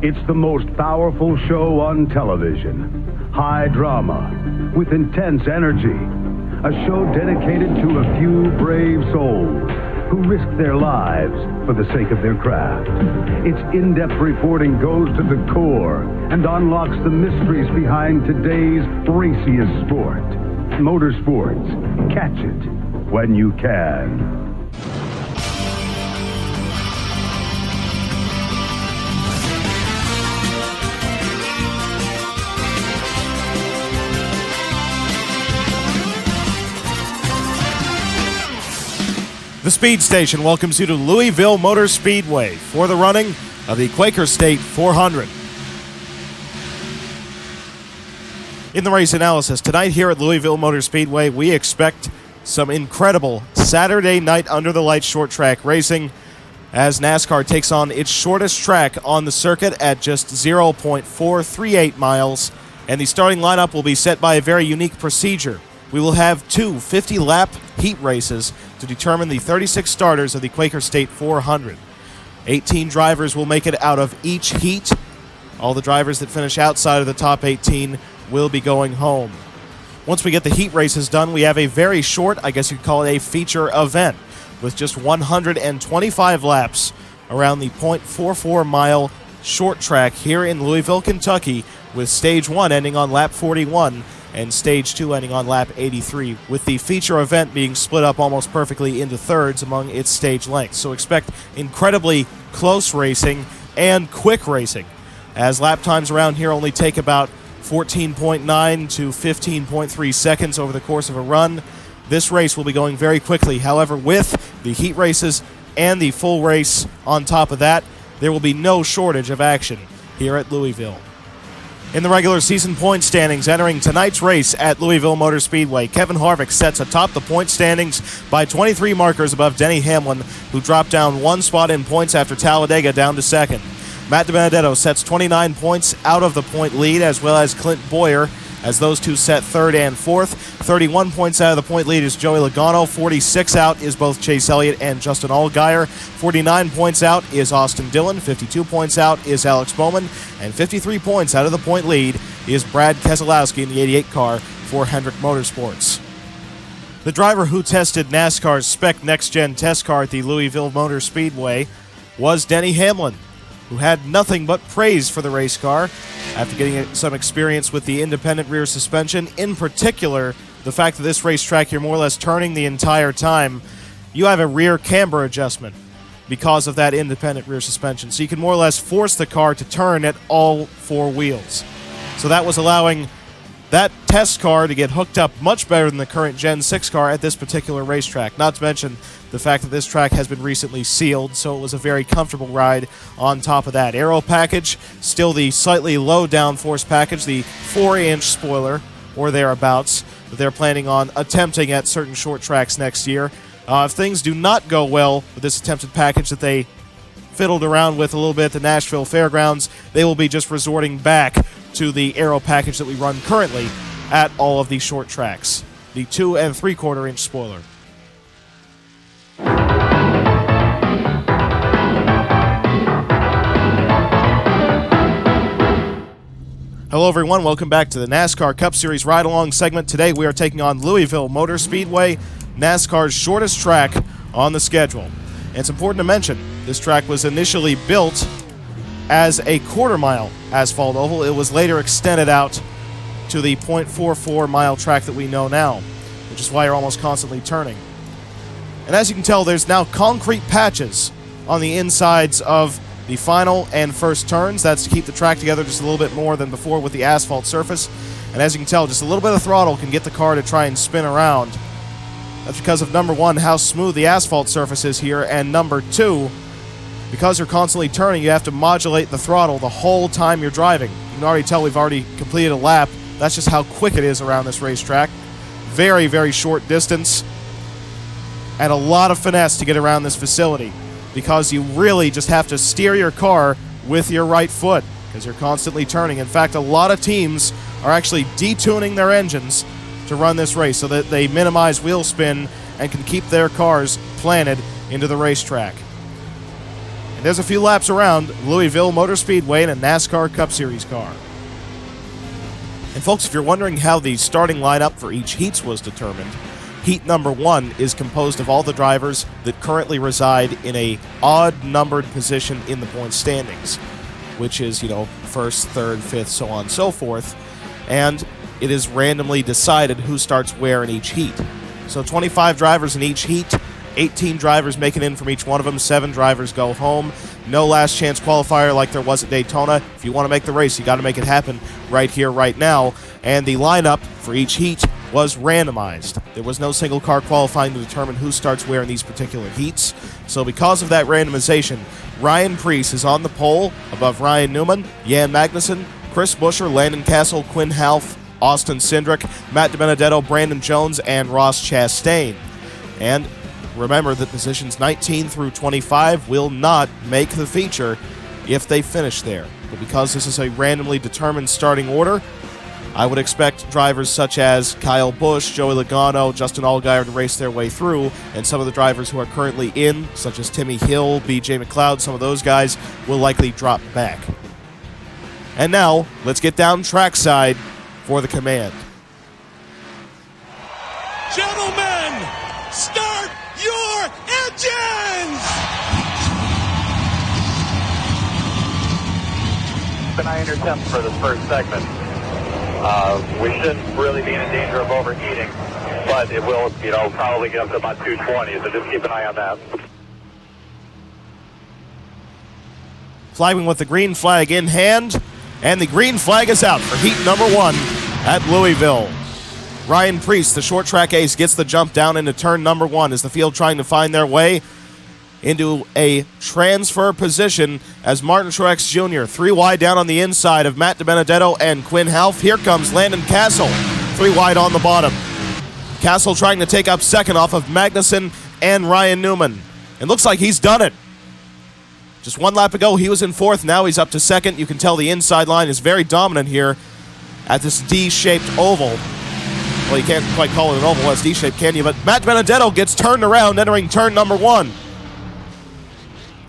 It's the most powerful show on television. High drama with intense energy. A show dedicated to a few brave souls who risk their lives for the sake of their craft. Its in-depth reporting goes to the core and unlocks the mysteries behind today's raciest sport. Motorsports. Catch it when you can. The Speed Station welcomes you to Louisville Motor Speedway for the running of the Quaker State 400. In the race analysis tonight here at Louisville Motor Speedway, we expect some incredible Saturday night under the lights short track racing as NASCAR takes on its shortest track on the circuit at just 0.438 miles, and the starting lineup will be set by a very unique procedure. We will have two 50-lap heat races to determine the 36 starters of the Quaker State 400. 18 drivers will make it out of each heat. All the drivers that finish outside of the top 18 will be going home. Once we get the heat races done, we have a very short, I guess you'd call it a feature event, with just 125 laps around the .44-mile short track here in Louisville, Kentucky, with Stage 1 ending on lap 41 and Stage 2 ending on lap 83, with the feature event being split up almost perfectly into thirds among its stage lengths. So expect incredibly close racing and quick racing, as lap times around here only take about 14.9 to 15.3 seconds over the course of a run. This race will be going very quickly. However, with the heat races and the full race on top of that, there will be no shortage of action here at Louisville. In the regular season point standings, entering tonight's race at Louisville Motor Speedway, Kevin Harvick sets atop the point standings by 23 markers above Denny Hamlin, who dropped down one spot in points after Talladega down to second. Matt DiBenedetto sets 29 points out of the point lead, as well as Clint Boyer, as those two set third and fourth. 31 points out of the point lead is Joey Logano. 46 out is both Chase Elliott and Justin Allgaier. 49 points out is Austin Dillon. 52 points out is Alex Bowman. And 53 points out of the point lead is Brad Keselowski in the 88 car for Hendrick Motorsports. The driver who tested NASCAR's Spec Next Gen test car at the Louisville Motor Speedway was Denny Hamlin, who had nothing but praise for the race car after getting some experience with the independent rear suspension. In particular, the fact that this racetrack, you're more or less turning the entire time. You have a rear camber adjustment because of that independent rear suspension. So you can more or less force the car to turn at all four wheels. So that was allowing that test car to get hooked up much better than the current Gen 6 car at this particular racetrack. Not to mention the fact that this track has been recently sealed, so it was a very comfortable ride on top of that. Aero package, still the slightly low downforce package, the 4-inch spoiler or thereabouts that they're planning on attempting at certain short tracks next year. If things do not go well with this attempted package that they fiddled around with a little bit at the Nashville Fairgrounds, they will be just resorting back to the aero package that we run currently at all of these short tracks, the 2 3/4-inch spoiler. Hello everyone, welcome back to the NASCAR Cup Series Ride-Along segment. Today we are taking on Louisville Motor Speedway, NASCAR's shortest track on the schedule. And it's important to mention, this track was initially built as a quarter-mile asphalt oval. It was later extended out to the .44-mile track that we know now, which is why you're almost constantly turning. And as you can tell, there's now concrete patches on the insides of the final and first turns. That's to keep the track together just a little bit more than before with the asphalt surface. And as you can tell, just a little bit of throttle can get the car to try and spin around. That's because of, number one, how smooth the asphalt surface is here, and number two, because you're constantly turning, you have to modulate the throttle the whole time you're driving. You can already tell we've already completed a lap. That's just how quick it is around this racetrack. Very, very short distance, and a lot of finesse to get around this facility, because you really just have to steer your car with your right foot because you're constantly turning. In fact, a lot of teams are actually detuning their engines to run this race so that they minimize wheel spin and can keep their cars planted into the racetrack. And there's a few laps around Louisville Motor Speedway in a NASCAR Cup Series car. And folks, if you're wondering how the starting lineup for each heats was determined, heat number 1 is composed of all the drivers that currently reside in a odd-numbered position in the point standings, which is, first, third, fifth, so on and so forth. And it is randomly decided who starts where in each heat. So 25 drivers in each heat, 18 drivers make it in from each one of them, 7 drivers go home. No last chance qualifier like there was at Daytona. If you want to make the race, you got to make it happen right here, right now. And the lineup for each heat was randomized. There was no single car qualifying to determine who starts where in these particular heats. So because of that randomization, Ryan Preece is on the pole above Ryan Newman, Jan Magnussen, Chris Buescher, Landon Castle, Quinn Half, Austin Cindric, Matt DiBenedetto, Brandon Jones, and Ross Chastain. And remember that positions 19 through 25 will not make the feature if they finish there. But because this is a randomly determined starting order, I would expect drivers such as Kyle Busch, Joey Logano, Justin Allgaier to race their way through, and some of the drivers who are currently in, such as Timmy Hill, BJ McLeod, some of those guys will likely drop back. And now, let's get down trackside for the command. Gentlemen, start your engines! Keep an eye on your temps for this first segment. We shouldn't really be in danger of overheating, but it will, probably get up to about 220, so just keep an eye on that. Flying with the green flag in hand, and the green flag is out for heat number 1 at Louisville. Ryan Preece, the short track ace, gets the jump down into turn number 1 as the field trying to find their way into a transfer position as Martin Truex Jr. 3 wide down on the inside of Matt DiBenedetto and Quinn Half. Here comes Landon Castle, 3 wide on the bottom. Castle trying to take up second off of Magnussen and Ryan Newman. It looks like he's done it. Just 1 lap ago, he was in 4th. Now he's up to 2nd. You can tell the inside line is very dominant here at this D-shaped oval. Well, you can't quite call it an oval as D-shaped, can you? But Matt DiBenedetto gets turned around entering turn number 1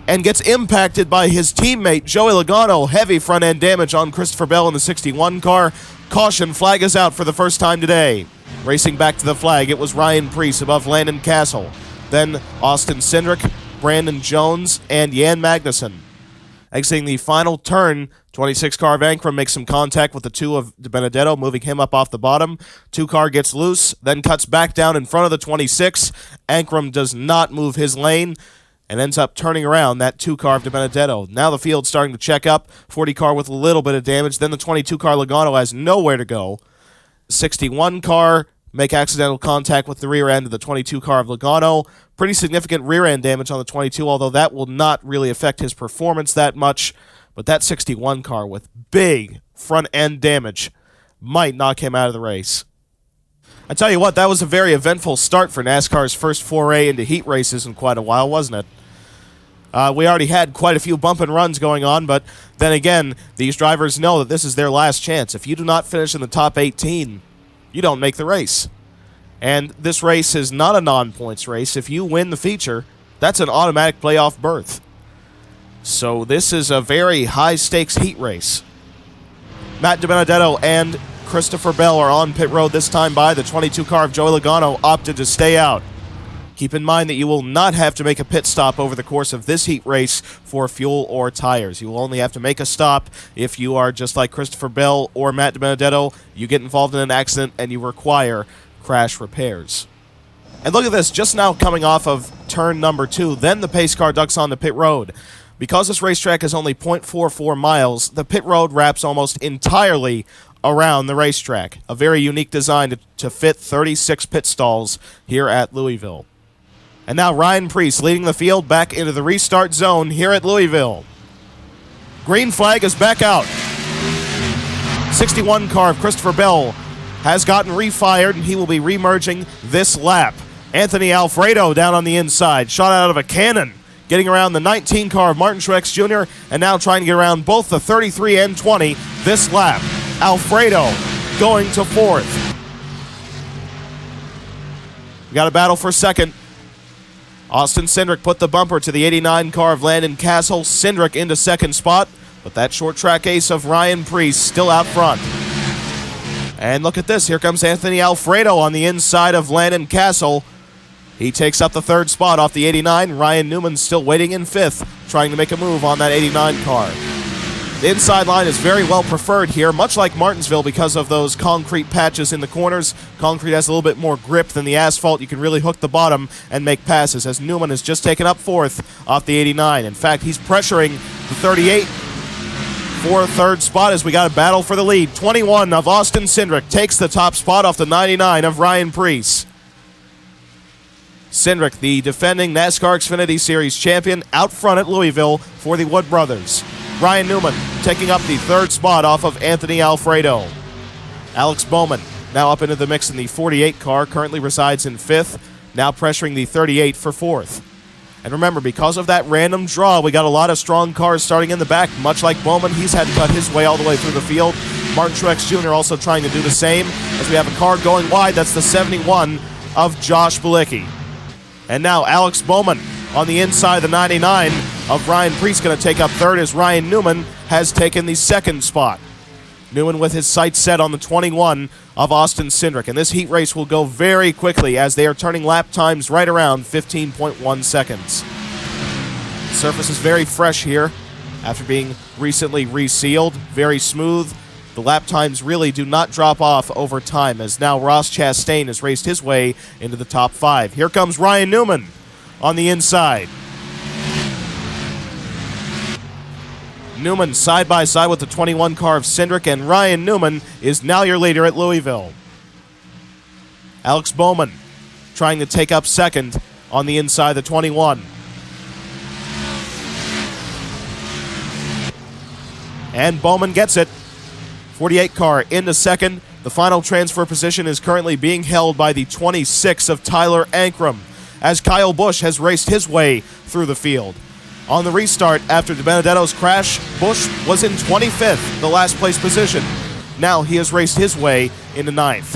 and gets impacted by his teammate, Joey Logano. Heavy front-end damage on Christopher Bell in the 61 car. Caution, flag is out for the first time today. Racing back to the flag, it was Ryan Preece above Landon Castle. Then Austin Cindric, Brandon Jones, and Jan Magnussen. Exiting the final turn, 26 car of Ankrum makes some contact with the 2 of DiBenedetto, moving him up off the bottom. 2 car gets loose, then cuts back down in front of the 26. Ankrum does not move his lane and ends up turning around that 2 car of DiBenedetto. Now the field's starting to check up. 40 car with a little bit of damage. Then the 22 car Logano has nowhere to go. 61 car make accidental contact with the rear end of the 22 car of Logano. Pretty significant rear end damage on the 22, although that will not really affect his performance that much. But that 61 car with big front end damage might knock him out of the race. I tell you what, that was a very eventful start for NASCAR's first foray into heat races in quite a while, wasn't it? We already had quite a few bump and runs going on, but then again, these drivers know that this is their last chance. If you do not finish in the top 18, you don't make the race. And this race is not a non-points race. If you win the feature, that's an automatic playoff berth. So this is a very high-stakes heat race. Matt DiBenedetto and Christopher Bell are on pit road this time by. The 22 car of Joey Logano opted to stay out. Keep in mind that you will not have to make a pit stop over the course of this heat race for fuel or tires. You will only have to make a stop if you are just like Christopher Bell or Matt DiBenedetto. You get involved in an accident and you require crash repairs. And look at this, just now coming off of turn number 2, then the pace car ducks onto pit road. Because this racetrack is only 0.44 miles, the pit road wraps almost entirely around the racetrack. A very unique design to fit 36 pit stalls here at Louisville. And now Ryan Preece leading the field back into the restart zone here at Louisville. Green flag is back out. 61 car of Christopher Bell has gotten refired, and he will be remerging this lap. Anthony Alfredo down on the inside, shot out of a cannon, getting around the 19 car of Martin Truex Jr., and now trying to get around both the 33 and 20 this lap. Alfredo going to 4th. We got a battle for second. Austin Cindric put the bumper to the 89 car of Landon Castle. Cindric into second spot, but that short track ace of Ryan Preece still out front. And look at this. Here comes Anthony Alfredo on the inside of Landon Castle. He takes up the third spot off the 89. Ryan Newman still waiting in fifth, trying to make a move on that 89 car. The inside line is very well preferred here, much like Martinsville because of those concrete patches in the corners. Concrete has a little bit more grip than the asphalt. You can really hook the bottom and make passes, as Newman has just taken up fourth off the 89. In fact, he's pressuring the 38 for third spot as we got a battle for the lead. 21 of Austin Cindric takes the top spot off the 99 of Ryan Preece. Cindric, the defending NASCAR Xfinity Series champion, out front at Louisville for the Wood brothers. Ryan Newman taking up the third spot off of Anthony Alfredo. Alex Bowman now up into the mix in the 48 car, currently resides in fifth, now pressuring the 38 for fourth. And remember, because of that random draw, we got a lot of strong cars starting in the back. Much like Bowman, he's had to cut his way all the way through the field. Martin Truex Jr. also trying to do the same, as we have a car going wide. That's the 71 of Josh Bilicki. And now Alex Bowman on the inside of the 99 of Ryan Preece, going to take up third as Ryan Newman has taken the second spot. Newman with his sights set on the 21 of Austin Cindric. And this heat race will go very quickly as they are turning lap times right around 15.1 seconds. The surface is very fresh here after being recently resealed. Very smooth. The lap times really do not drop off over time, as now Ross Chastain has raced his way into the top five. Here comes Ryan Newman on the inside. Newman side by side with the 21 car of Cindric, and Ryan Newman is now your leader at Louisville. Alex Bowman trying to take up second on the inside of the 21. And Bowman gets it. 48 car into second. The final transfer position is currently being held by the 26 of Tyler Ankrum, as Kyle Busch has raced his way through the field. On the restart after DiBenedetto's crash, Busch was in 25th, the last place position. Now he has raced his way into 9th.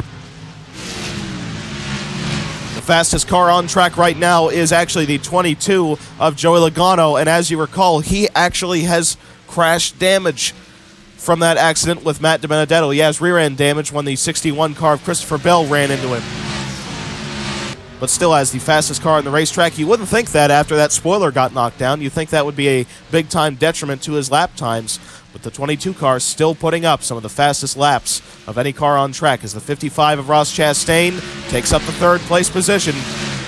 The fastest car on track right now is actually the 22 of Joey Logano, and as you recall, he actually has crash damage from that accident with Matt DiBenedetto. He has rear end damage when the 61 car of Christopher Bell ran into him. But still has the fastest car on the racetrack. You wouldn't think that after that spoiler got knocked down. You'd think that would be a big-time detriment to his lap times. But the 22 car still putting up some of the fastest laps of any car on track, as the 55 of Ross Chastain takes up the third place position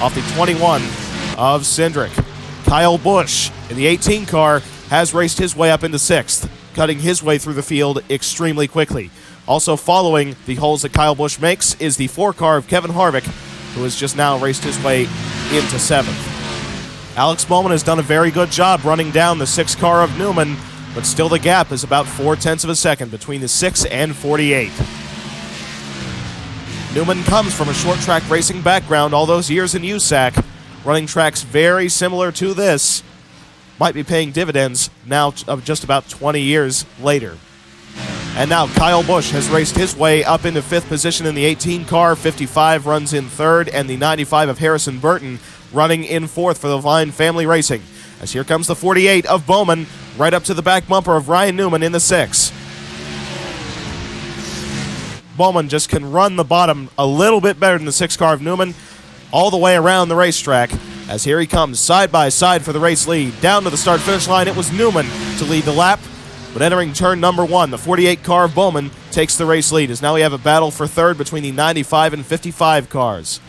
off the 21 of Cindric. Kyle Busch in the 18 car has raced his way up into 6th, cutting his way through the field extremely quickly. Also following the holes that Kyle Busch makes is the 4 car of Kevin Harvick, who has just now raced his way into 7th. Alex Bowman has done a very good job running down the 6 car of Newman, but still the gap is about 0.4 of a second between the 6 and 48. Newman comes from a short track racing background all those years in USAC, running tracks very similar to this. Might be paying dividends now of just about 20 years later. And now Kyle Busch has raced his way up into 5th position in the 18 car. 55 runs in 3rd, and the 95 of Harrison Burton running in 4th for the Vine Family Racing. As here comes the 48 of Bowman, right up to the back bumper of Ryan Newman in the 6. Bowman just can run the bottom a little bit better than the 6 car of Newman all the way around the racetrack. As here he comes side by side for the race lead. Down to the start-finish line, it was Newman to lead the lap. But entering turn number 1, the 48 car of Bowman takes the race lead, as now we have a battle for 3rd between the 95 and 55 cars.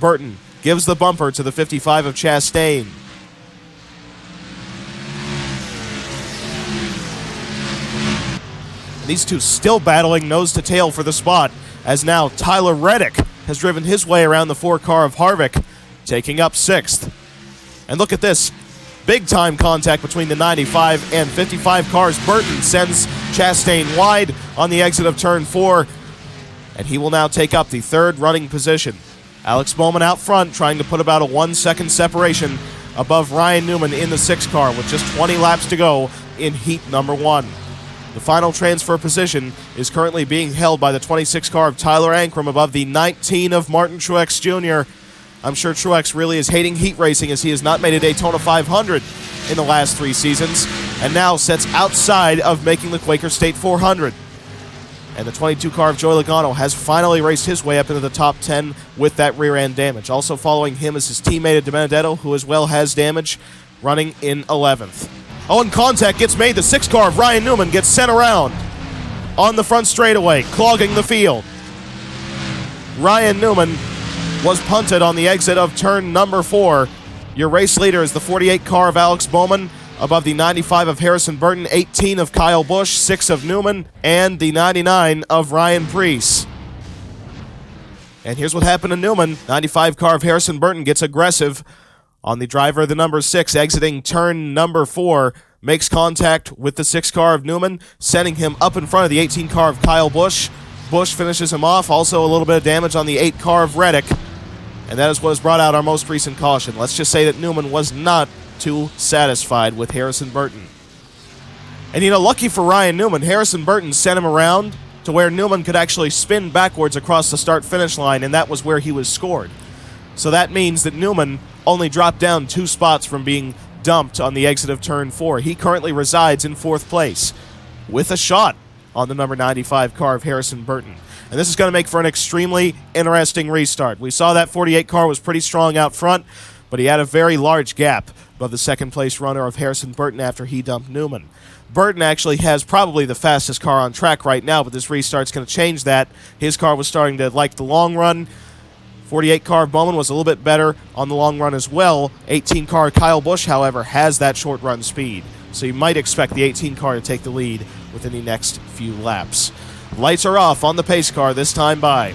Burton gives the bumper to the 55 of Chastain. These two still battling nose to tail for the spot, as now Tyler Reddick has driven his way around the 4 car of Harvick, taking up 6th. And look at this. Big-time contact between the 95 and 55 cars. Burton sends Chastain wide on the exit of turn 4, and he will now take up the 3rd running position. Alex Bowman out front, trying to put about a 1-second separation above Ryan Newman in the 6 car with just 20 laps to go in heat number 1. The final transfer position is currently being held by the 26 car of Tyler Ankrum above the 19 of Martin Truex Jr., I'm sure Truex really is hating heat racing as he has not made a Daytona 500 in the last 3 seasons, and now sets outside of making the Quaker State 400. And the 22 car of Joey Logano has finally raced his way up into the top 10 with that rear end damage. Also following him is his teammate DiBenedetto, who as well has damage, running in 11th. Oh, and contact gets made. The 6 car of Ryan Newman gets sent around on the front straightaway, clogging the field. Ryan Newman was punted on the exit of turn number 4. Your race leader is the 48 car of Alex Bowman, above the 95 of Harrison Burton, 18 of Kyle Busch, 6 of Newman, and the 99 of Ryan Preece. And here's what happened to Newman. 95 car of Harrison Burton gets aggressive on the driver of the number 6, exiting turn number 4, makes contact with the 6 car of Newman, sending him up in front of the 18 car of Kyle Busch. Busch finishes him off. Also a little bit of damage on the 8 car of Reddick. And that is what has brought out our most recent caution. Let's just say that Newman was not too satisfied with Harrison Burton. And lucky for Ryan Newman, Harrison Burton sent him around to where Newman could actually spin backwards across the start-finish line, and that was where he was scored. So that means that Newman only dropped down 2 spots from being dumped on the exit of turn 4. He currently resides in 4th place with a shot on the number 95 car of Harrison Burton. And this is going to make for an extremely interesting restart. We saw that 48 car was pretty strong out front, but he had a very large gap above the second-place runner of Harrison Burton after he dumped Newman. Burton actually has probably the fastest car on track right now, but this restart's going to change that. His car was starting to like the long run. 48 car of Bowman was a little bit better on the long run as well. 18 car Kyle Busch, however, has that short run speed. So you might expect the 18 car to take the lead within the next few laps. Lights are off on the pace car this time by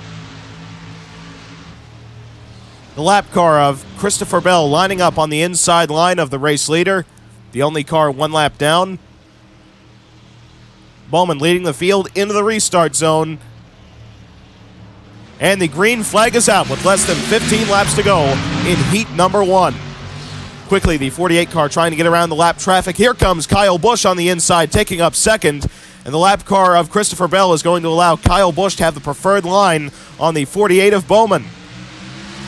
the lap car of Christopher Bell, lining up on the inside line of the race leader. The only car 1 lap down. Bowman leading the field into the restart zone. And the green flag is out with less than 15 laps to go in heat number 1. Quickly, the 48 car trying to get around the lap traffic. Here comes Kyle Busch on the inside, taking up second. And the lap car of Christopher Bell is going to allow Kyle Busch to have the preferred line on the 48 of Bowman.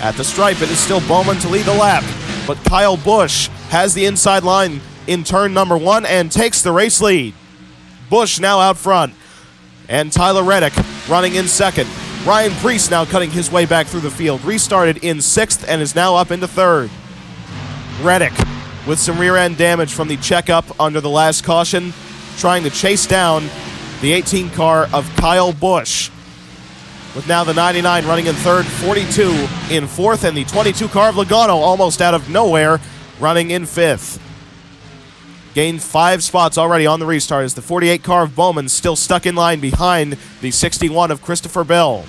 At the stripe, it is still Bowman to lead the lap, but Kyle Busch has the inside line in turn number 1 and takes the race lead. Busch now out front, and Tyler Reddick running in second. Ryan Preece now cutting his way back through the field, restarted in 6th and is now up into 3rd. Reddick with some rear-end damage from the checkup under the last caution, trying to chase down the 18 car of Kyle Busch. With now the 99 running in 3rd, 42 in 4th, and the 22 car of Logano almost out of nowhere running in 5th. Gained 5 spots already on the restart as the 48 car of Bowman still stuck in line behind the 61 of Christopher Bell.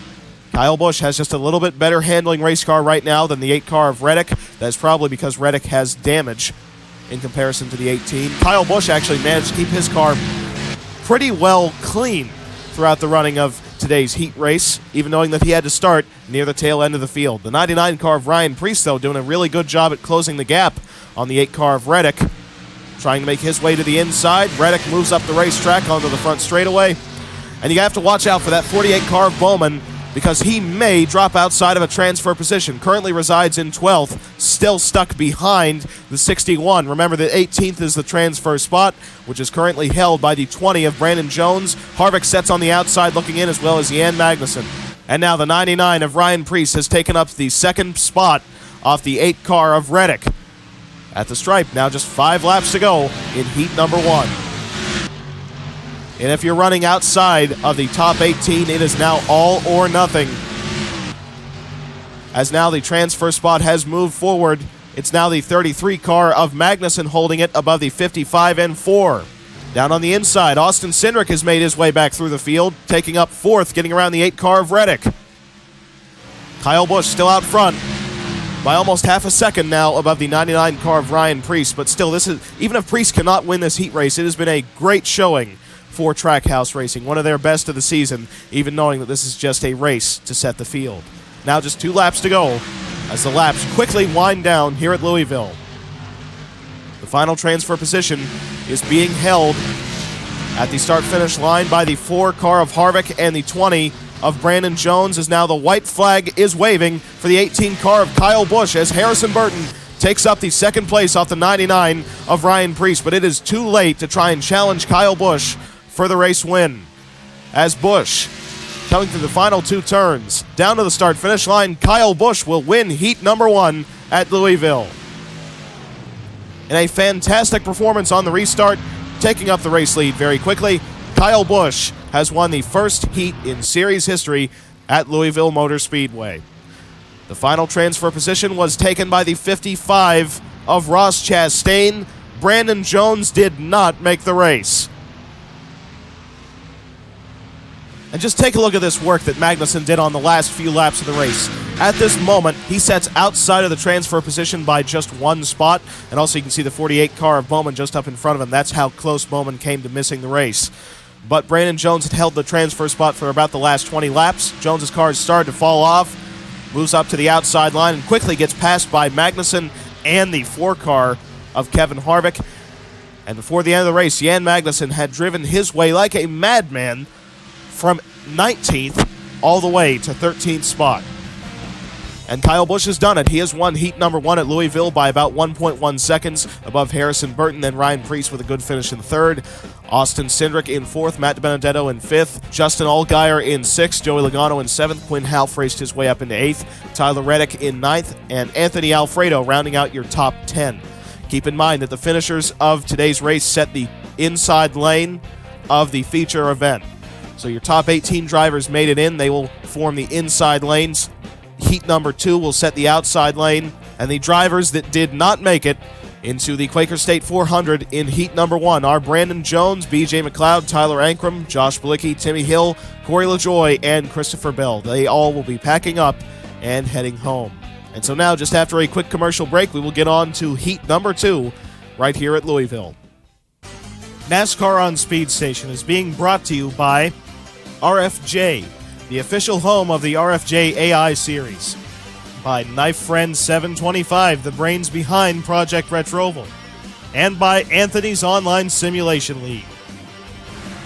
Kyle Busch has just a little bit better handling race car right now than the 8 car of Reddick. That's probably because Reddick has damage in comparison to the 18. Kyle Busch actually managed to keep his car pretty well clean throughout the running of today's heat race, even knowing that he had to start near the tail end of the field. The 99 car of Ryan Preece, though, doing a really good job at closing the gap on the 8 car of Reddick, trying to make his way to the inside. Reddick moves up the racetrack onto the front straightaway. And you have to watch out for that 48 car of Bowman because he may drop outside of a transfer position. Currently resides in 12th, still stuck behind the 61. Remember, the 18th is the transfer spot, which is currently held by the 20 of Brandon Jones. Harvick sets on the outside looking in, as well as Jan Magnussen. And now the 99 of Ryan Preece has taken up the 2nd spot off the 8 car of Reddick. At the stripe, now just 5 laps to go in heat number 1. And if you're running outside of the top 18, it is now all or nothing. As now the transfer spot has moved forward, it's now the 33 car of Magnussen holding it above the 55 and 4. Down on the inside, Austin Cindric has made his way back through the field, taking up 4th, getting around the 8 car of Reddick. Kyle Busch still out front by almost half a second now above the 99 car of Ryan Preece. But still, this is, even if Preece cannot win this heat race, it has been a great showing for Trackhouse Racing, one of their best of the season, even knowing that this is just a race to set the field. Now just 2 laps to go as the laps quickly wind down here at Louisville. The final transfer position is being held at the start-finish line by the 4 car of Harvick and the 20 of Brandon Jones as now the white flag is waving for the 18 car of Kyle Busch as Harrison Burton takes up the second place off the 99 of Ryan Preece, but it is too late to try and challenge Kyle Busch for the race win. As Busch, coming through the final two turns, down to the start-finish line, Kyle Busch will win heat number 1 at Louisville. In a fantastic performance on the restart, taking up the race lead very quickly, Kyle Busch has won the first heat in series history at Louisville Motor Speedway. The final transfer position was taken by the 55 of Ross Chastain. Brandon Jones did not make the race. And just take a look at this work that Magnussen did on the last few laps of the race. At this moment, he sets outside of the transfer position by just one spot. And also you can see the 48 car of Bowman just up in front of him. That's how close Bowman came to missing the race. But Brandon Jones had held the transfer spot for about the last 20 laps. Jones's car has started to fall off, moves up to the outside line, and quickly gets passed by Magnussen and the 4 car of Kevin Harvick. And before the end of the race, Jan Magnussen had driven his way like a madman from 19th all the way to 13th spot. And Kyle Busch has done it. He has won heat number 1 at Louisville by about 1.1 seconds above Harrison Burton, then Ryan Preece with a good finish in 3rd. Austin Cindric in 4th, Matt DiBenedetto in 5th, Justin Allgaier in 6th, Joey Logano in 7th, Quinn Half raced his way up into 8th, Tyler Reddick in 9th, and Anthony Alfredo rounding out your top 10. Keep in mind that the finishers of today's race set the inside lane of the feature event. So your top 18 drivers made it in. They will form the inside lanes. Heat number 2 will set the outside lane, and the drivers that did not make it into the Quaker State 400 in heat number 1 are Brandon Jones, BJ McLeod, Tyler Ankrum, Josh Bilicki, Timmy Hill, Corey LaJoie, and Christopher Bell. They all will be packing up and heading home. And so now, just after a quick commercial break, we will get on to heat number 2 right here at Louisville. NASCAR on Speed Station is being brought to you by RFJ, the official home of the RFJ AI series, by Knife Friend 725, the brains behind Project Retroval, and by Anthony's Online Simulation League.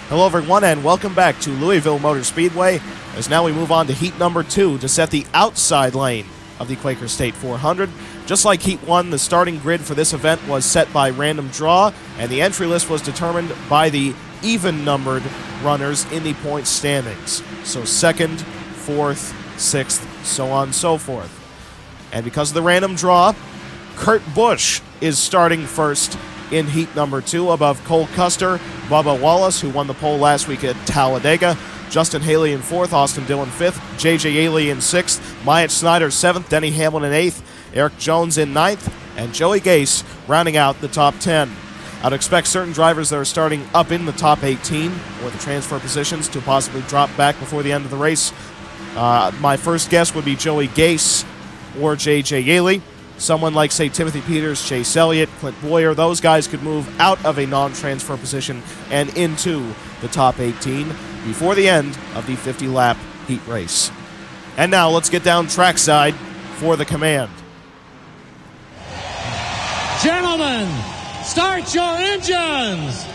Hello everyone and welcome back to Louisville Motor Speedway, as now we move on to heat number 2 to set the outside lane of the Quaker State 400. Just like heat 1, the starting grid for this event was set by random draw, and the entry list was determined by the even-numbered runners in the point standings. So 2nd, 4th, 6th, so on and so forth. And because of the random draw, Kurt Busch is starting first in heat number 2 above Cole Custer, Bubba Wallace, who won the pole last week at Talladega, Justin Haley in 4th, Austin Dillon 5th, J.J. Yaley in 6th, Myatt Snyder 7th, Denny Hamlin in 8th, Eric Jones in 9th, and Joey Gase rounding out the top 10. I'd expect certain drivers that are starting up in the top 18 or the transfer positions to possibly drop back before the end of the race. My first guess would be Joey Gase or J.J. Yaley. Someone like, say, Timothy Peters, Chase Elliott, Clint Boyer, those guys could move out of a non-transfer position and into the top 18 before the end of the 50-lap heat race. And now let's get down trackside for the command. Gentlemen, start your engines!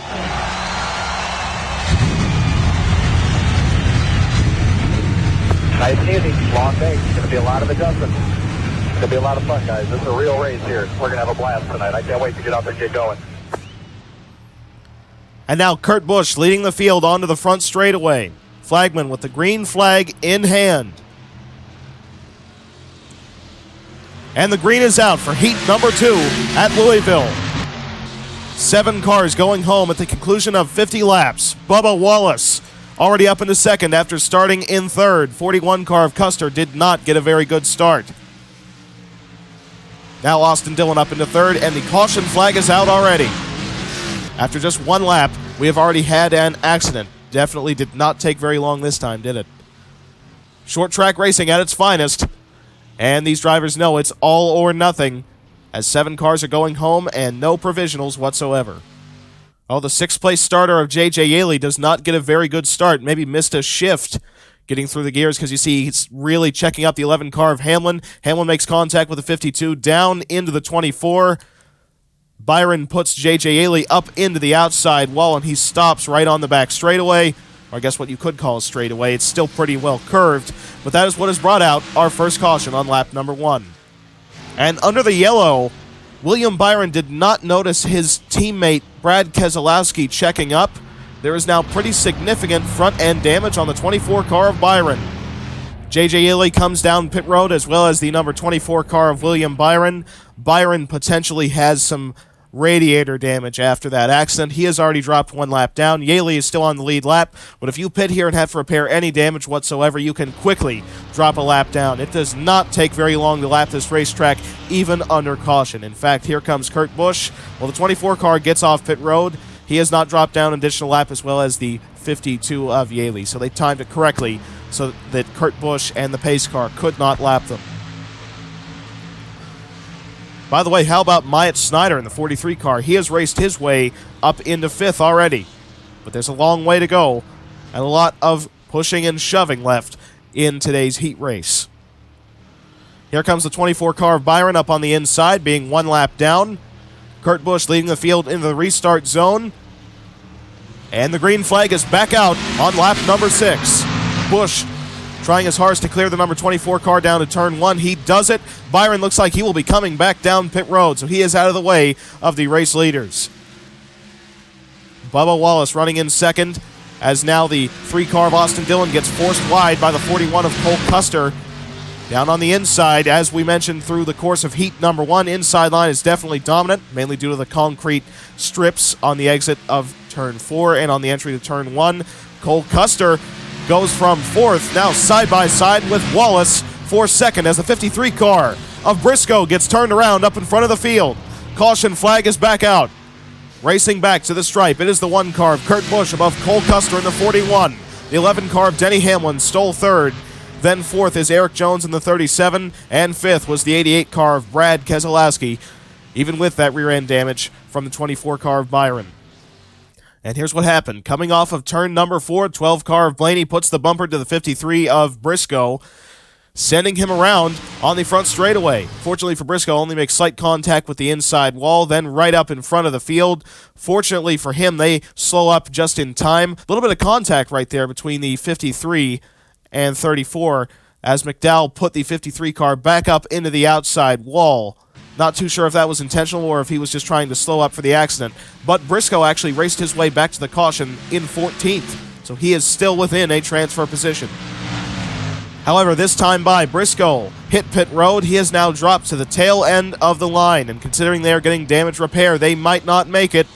Nice and easy, long day. It's going to be a lot of adjustments. It's going to be a lot of fun, guys. This is a real race here. We're going to have a blast tonight. I can't wait to get out there and get going. And now Kurt Busch leading the field onto the front straightaway. Flagman with the green flag in hand. And the green is out for heat number 2 at Louisville. 7 cars going home at the conclusion of 50 laps. Bubba Wallace already up into 2nd after starting in 3rd. 41 car of Custer did not get a very good start. Now Austin Dillon up into 3rd, and the caution flag is out already. After just 1 lap, we have already had an accident. Definitely did not take very long this time, did it? Short track racing at its finest. And these drivers know it's all or nothing, as 7 cars are going home and no provisionals whatsoever. Oh, the 6th place starter of J.J. Yaley does not get a very good start. Maybe missed a shift getting through the gears, because you see he's really checking out the 11 car of Hamlin. Hamlin makes contact with the 52 down into the 24. Byron puts J.J. Yaley up into the outside wall, and he stops right on the back straightaway. or I guess what you could call a straightaway. It's still pretty well curved, but that is what has brought out our first caution on lap number 1. And under the yellow, William Byron did not notice his teammate Brad Keselowski checking up. There is now pretty significant front-end damage on the 24 car of Byron. J.J. Yeley comes down pit road, as well as the number 24 car of William Byron. Byron potentially has some radiator damage after that accident. He has already dropped 1 lap down. Yeley is still on the lead lap, but if you pit here and have to repair any damage whatsoever, you can quickly drop a lap down. It does not take very long to lap this racetrack, even under caution. In fact, here comes Kurt Busch. Well, the 24 car gets off pit road. He has not dropped down an additional lap, as well as the 52 of Yeley, so they timed it correctly so that Kurt Busch and the pace car could not lap them. By the way, how about Myatt Snyder in the 43 car? He has raced his way up into 5th already. But there's a long way to go and a lot of pushing and shoving left in today's heat race. Here comes the 24 car of Byron up on the inside, being 1 lap down. Kurt Busch leading the field into the restart zone. And the green flag is back out on lap number 6. Busch trying his hardest to clear the number 24 car down to turn 1. He does it. Byron looks like he will be coming back down pit road, so he is out of the way of the race leaders. Bubba Wallace running in second, as now the 3 car of Austin Dillon gets forced wide by the 41 of Cole Custer. Down on the inside, as we mentioned through the course of heat number 1, inside line is definitely dominant, mainly due to the concrete strips on the exit of turn 4 and on the entry to turn 1. Cole Custer goes from 4th, now side by side with Wallace for 2nd, as the 53 car of Briscoe gets turned around up in front of the field. Caution flag is back out. Racing back to the stripe, it is the 1 car of Kurt Busch above Cole Custer in the 41. The 11 car of Denny Hamlin stole 3rd. Then 4th is Eric Jones in the 37, and 5th was the 88 car of Brad Keselowski, even with that rear-end damage from the 24 car of Byron. And here's what happened. Coming off of turn number 4, 12 car of Blaney puts the bumper to the 53 of Briscoe, sending him around on the front straightaway. Fortunately for Briscoe, only makes slight contact with the inside wall, then right up in front of the field. Fortunately for him, they slow up just in time. A little bit of contact right there between the 53 and 34, as McDowell put the 53 car back up into the outside wall. Not too sure if that was intentional or if he was just trying to slow up for the accident. But Briscoe actually raced his way back to the caution in 14th, so he is still within a transfer position. However, this time by Briscoe hit pit road. He has now dropped to the tail end of the line, and considering they are getting damage repair, they might not make it,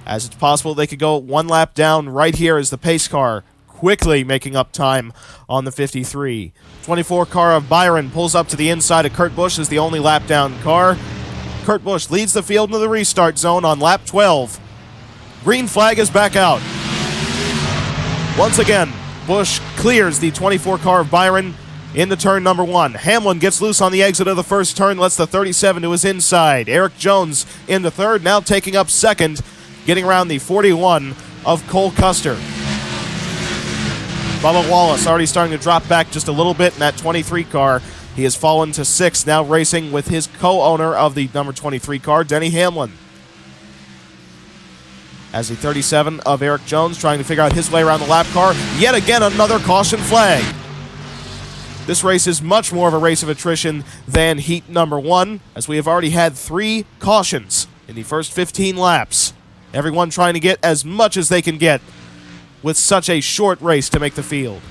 as it's possible they could go 1 lap down right here as the pace car quickly making up time on the 53. 24 car of Byron pulls up to the inside of Kurt Busch as the only lap down car. Kurt Busch leads the field into the restart zone on lap 12. Green flag is back out. Once again, Busch clears the 24 car of Byron into turn number 1. Hamlin gets loose on the exit of the first turn, lets the 37 to his inside. Eric Jones into 3rd, now taking up 2nd, getting around the 41 of Cole Custer. Bubba Wallace already starting to drop back just a little bit in that 23 car. He has fallen to 6th, now racing with his co-owner of the number 23 car, Denny Hamlin. As the 37 of Eric Jones trying to figure out his way around the lap car. Yet again, another caution flag. This race is much more of a race of attrition than heat number 1, as we have already had 3 cautions in the first 15 laps. Everyone trying to get as much as they can get with such a short race to make the field.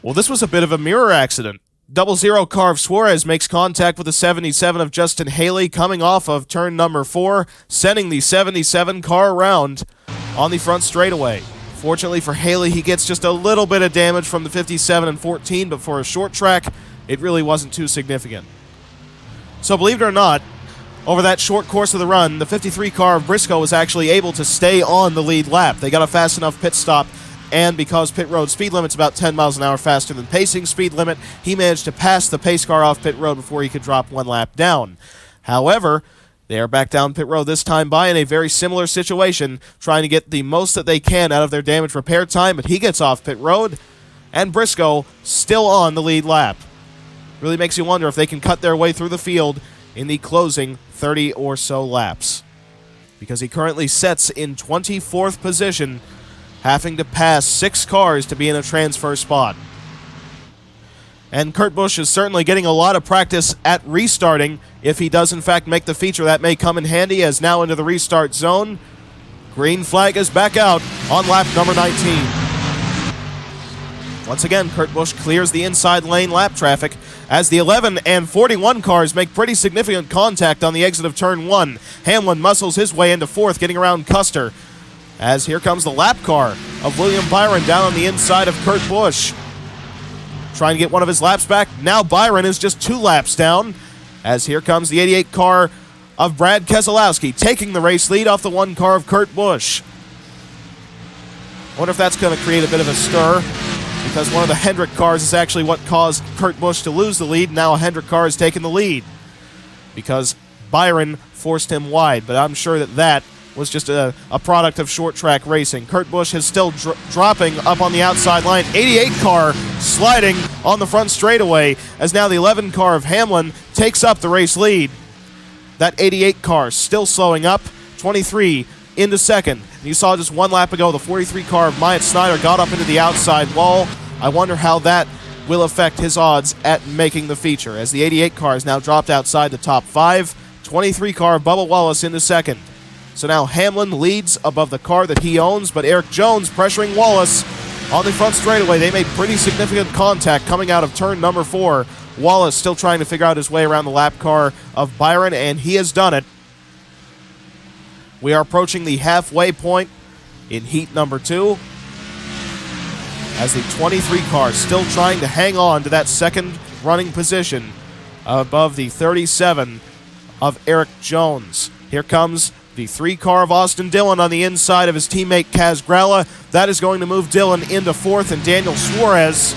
Well, this was a bit of a mirror accident. 00 car of Suarez makes contact with the 77 of Justin Haley coming off of turn number 4, sending the 77 car around on the front straightaway. Fortunately for Haley, he gets just a little bit of damage from the 57 and 14, but for a short track, it really wasn't too significant. So believe it or not, over that short course of the run, the 53 car of Briscoe was actually able to stay on the lead lap. They got a fast enough pit stop, and because pit road speed limit's about 10 miles an hour faster than pacing speed limit, he managed to pass the pace car off pit road before he could drop 1 lap down. However, they are back down pit road this time by in a very similar situation, trying to get the most that they can out of their damage repair time, but he gets off pit road, and Briscoe still on the lead lap. Really makes you wonder if they can cut their way through the field in the closing 30 or so laps, because he currently sets in 24th position, having to pass 6 cars to be in a transfer spot. And Kurt Busch is certainly getting a lot of practice at restarting. If he does in fact make the feature, that may come in handy, as now into the restart zone. Green flag is back out on lap number 19. Once again, Kurt Busch clears the inside lane lap traffic as the 11 and 41 cars make pretty significant contact on the exit of turn 1. Hamlin muscles his way into 4th, getting around Custer, as here comes the lap car of William Byron down on the inside of Kurt Busch, trying to get one of his laps back. Now Byron is just 2 laps down, as here comes the 88 car of Brad Keselowski, taking the race lead off the 1 car of Kurt Busch. I wonder if that's going to create a bit of a stir, because one of the Hendrick cars is actually what caused Kurt Busch to lose the lead. Now a Hendrick car has taken the lead because Byron forced him wide, but I'm sure that was just a product of short track racing. Kurt Busch is still dropping up on the outside line. 88 car sliding on the front straightaway, as now the 11 car of Hamlin takes up the race lead. That 88 car still slowing up. 23 into second. You saw just 1 lap ago, the 43 car of Myatt Snyder got up into the outside wall. I wonder how that will affect his odds at making the feature, as the 88 car has now dropped outside the top 5. 23 car of Bubba Wallace into second. So now Hamlin leads above the car that he owns, but Eric Jones pressuring Wallace on the front straightaway. They made pretty significant contact coming out of turn number 4. Wallace still trying to figure out his way around the lap car of Byron, and he has done it. We are approaching the halfway point in heat number 2, as the 23 car still trying to hang on to that second running position above the 37 of Eric Jones. Here comes the 3 car of Austin Dillon on the inside of his teammate Kaz Gralla. That is going to move Dillon into 4th, and Daniel Suarez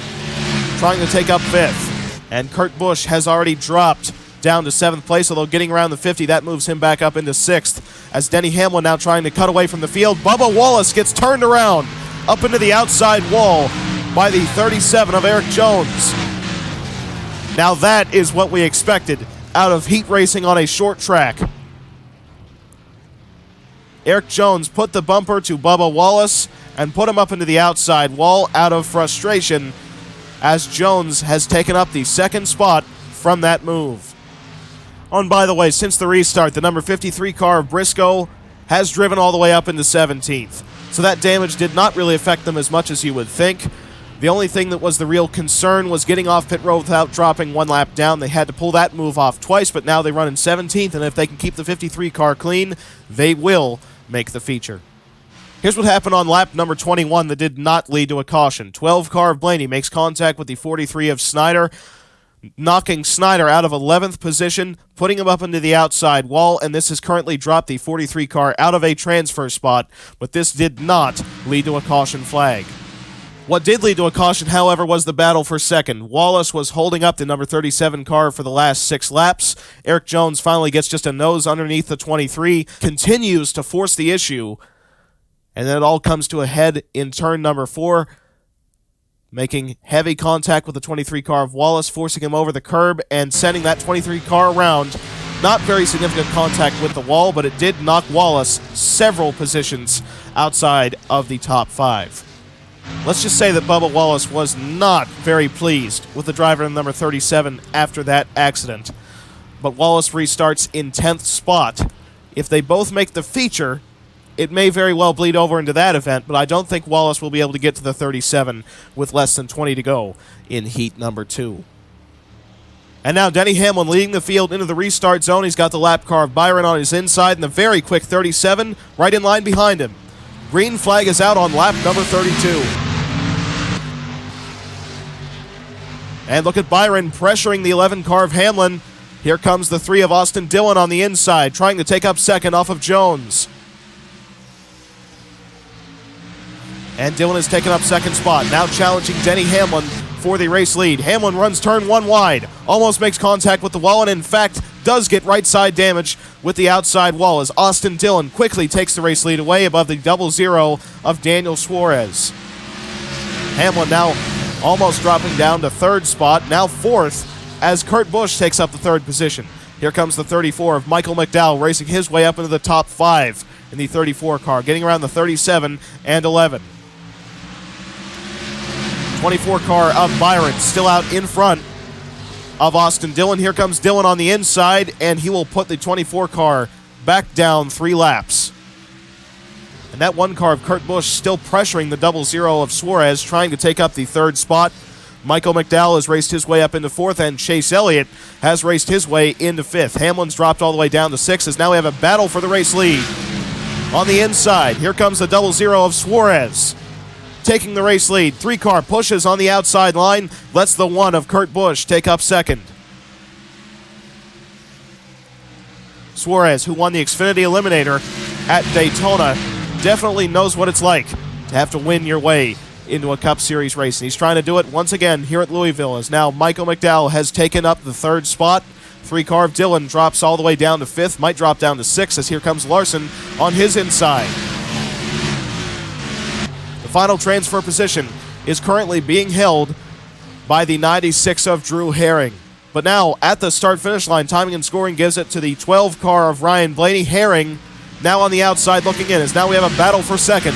trying to take up 5th. And Kurt Busch has already dropped down to 7th place, although getting around the 50, that moves him back up into 6th, as Denny Hamlin now trying to cut away from the field. Bubba Wallace gets turned around up into the outside wall by the 37 of Eric Jones. Now that is what we expected out of heat racing on a short track. Eric Jones put the bumper to Bubba Wallace and put him up into the outside wall out of frustration, as Jones has taken up the 2nd spot from that move. Oh, and by the way, since the restart, the number 53 car of Briscoe has driven all the way up into 17th. So that damage did not really affect them as much as you would think. The only thing that was the real concern was getting off pit road without dropping 1 lap down. They had to pull that move off twice, but now they run in 17th, and if they can keep the 53 car clean, they will make the feature. Here's what happened on lap number 21 that did not lead to a caution. 12 car of Blaney makes contact with the 43 of Snyder, knocking Snyder out of 11th position, putting him up into the outside wall, and this has currently dropped the 43 car out of a transfer spot, but this did not lead to a caution flag. What did lead to a caution, however, was the battle for second. Wallace was holding up the number 37 car for the last 6 laps. Eric Jones finally gets just a nose underneath the 23, continues to force the issue, and then it all comes to a head in turn number 4, making heavy contact with the 23 car of Wallace, forcing him over the curb and sending that 23 car around. Not very significant contact with the wall, but it did knock Wallace several positions outside of the top 5. Let's just say that Bubba Wallace was not very pleased with the driver in number 37 after that accident. But Wallace restarts in 10th spot. If they both make the feature, it may very well bleed over into that event, but I don't think Wallace will be able to get to the 37 with less than 20 to go in heat number 2. And now Denny Hamlin leading the field into the restart zone. He's got the lap car of Byron on his inside and the very quick 37 right in line behind him. Green flag is out on lap number 32. And look at Byron pressuring the 11 car of Hamlin. Here comes the 3 of Austin Dillon on the inside, trying to take up second off of Jones. And Dillon has taken up second spot, now challenging Denny Hamlin for the race lead. Hamlin runs turn 1 wide, almost makes contact with the wall, and in fact does get right side damage with the outside wall as Austin Dillon quickly takes the race lead away above the 00 of Daniel Suarez. Hamlin now almost dropping down to 3rd spot, now 4th, as Kurt Busch takes up the 3rd position. Here comes the 34 of Michael McDowell racing his way up into the top 5 in the 34 car, getting around the 37 and 11. 24 car of Byron still out in front of Austin Dillon. Here comes Dillon on the inside, and he will put the 24 car back down 3 laps. And that 1 car of Kurt Busch still pressuring the 00 of Suarez, trying to take up the 3rd spot. Michael McDowell has raced his way up into 4th, and Chase Elliott has raced his way into 5th. Hamlin's dropped all the way down to 6th, as now we have a battle for the race lead. On the inside, here comes the 00 of Suarez, taking the race lead. 3 car pushes on the outside line, lets the 1 of Kurt Busch take up 2nd. Suarez, who won the Xfinity Eliminator at Daytona, definitely knows what it's like to have to win your way into a Cup Series race. And he's trying to do it once again here at Louisville, as now Michael McDowell has taken up the 3rd spot. 3 car of Dillon drops all the way down to 5th, might drop down to 6th, as here comes Larson on his inside. The final transfer position is currently being held by the 96 of Drew Herring. But now, at the start-finish line, timing and scoring gives it to the 12 car of Ryan Blaney. Herring now on the outside looking in, as now we have a battle for 2nd.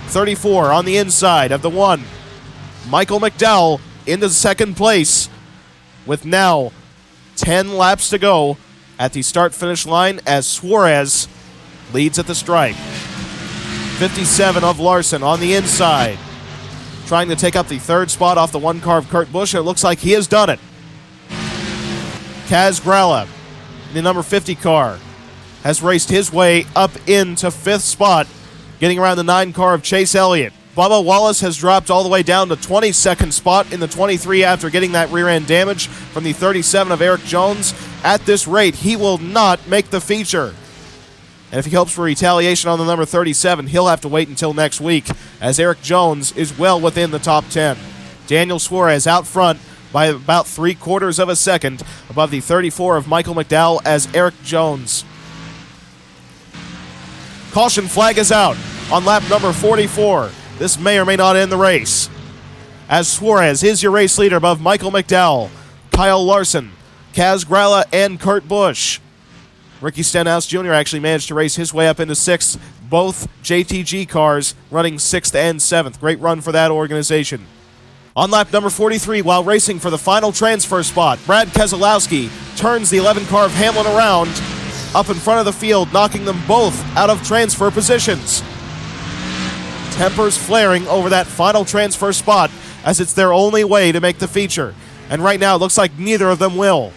34 on the inside of the 1. Michael McDowell into 2nd place with now 10 laps to go at the start-finish line, as Suarez leads at the stripe. 57 of Larson on the inside, trying to take up the 3rd spot off the 1 car of Kurt Busch, and it looks like he has done it. Kaz Gralla, the number 50 car, has raced his way up into 5th spot, getting around the 9 car of Chase Elliott. Bubba Wallace has dropped all the way down to 22nd spot in the 23 after getting that rear end damage from the 37 of Eric Jones. At this rate, he will not make the feature. And if he hopes for retaliation on the number 37, he'll have to wait until next week, as Eric Jones is well within the top 10. Daniel Suarez out front by about 3/4 of a second above the 34 of Michael McDowell, as Eric Jones. Caution flag is out on lap number 44. This may or may not end the race, as Suarez is your race leader above Michael McDowell, Kyle Larson, Kaz Gralla, and Kurt Busch. Ricky Stenhouse Jr. actually managed to race his way up into 6th. Both JTG cars running 6th and 7th. Great run for that organization. On lap number 43, while racing for the final transfer spot, Brad Keselowski turns the 11 car of Hamlin around up in front of the field, knocking them both out of transfer positions. Tempers flaring over that final transfer spot, as it's their only way to make the feature. And right now, it looks like neither of them will.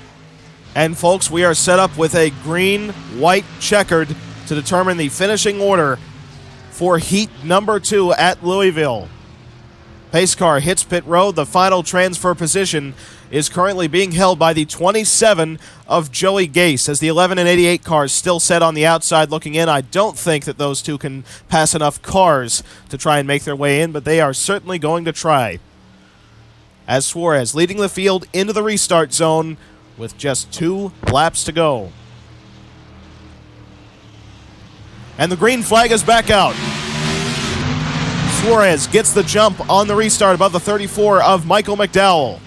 And folks, we are set up with a green-white checkered to determine the finishing order for heat number 2 at Louisville. Pace car hits pit road. The final transfer position is currently being held by the 27 of Joey Gase, as the 11 and 88 cars still set on the outside looking in. I don't think that those two can pass enough cars to try and make their way in, but they are certainly going to try. As Suarez leading the field into the restart zone with just 2 laps to go. And the green flag is back out. Suarez gets the jump on the restart above the 34 of Michael McDowell.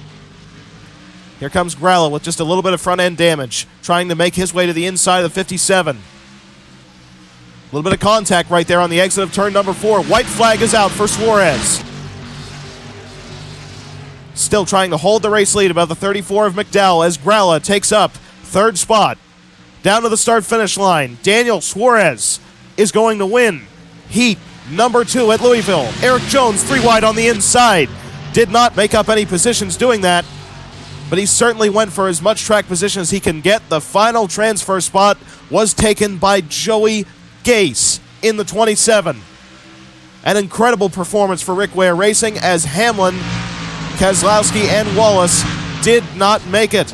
Here comes Gralla with just a little bit of front-end damage, trying to make his way to the inside of the 57. A little bit of contact right there on the exit of turn number 4. White flag is out for Suarez. Still trying to hold the race lead above the 34 of McDowell, as Gralla takes up 3rd spot. Down to the start-finish line, Daniel Suarez is going to win heat number 2 at Louisville. Eric Jones 3 wide on the inside. Did not make up any positions doing that, but he certainly went for as much track position as he can get. The final transfer spot was taken by Joey Gase in the 27. An incredible performance for Rick Ware Racing, as Hamlin, Keselowski, and Wallace did not make it.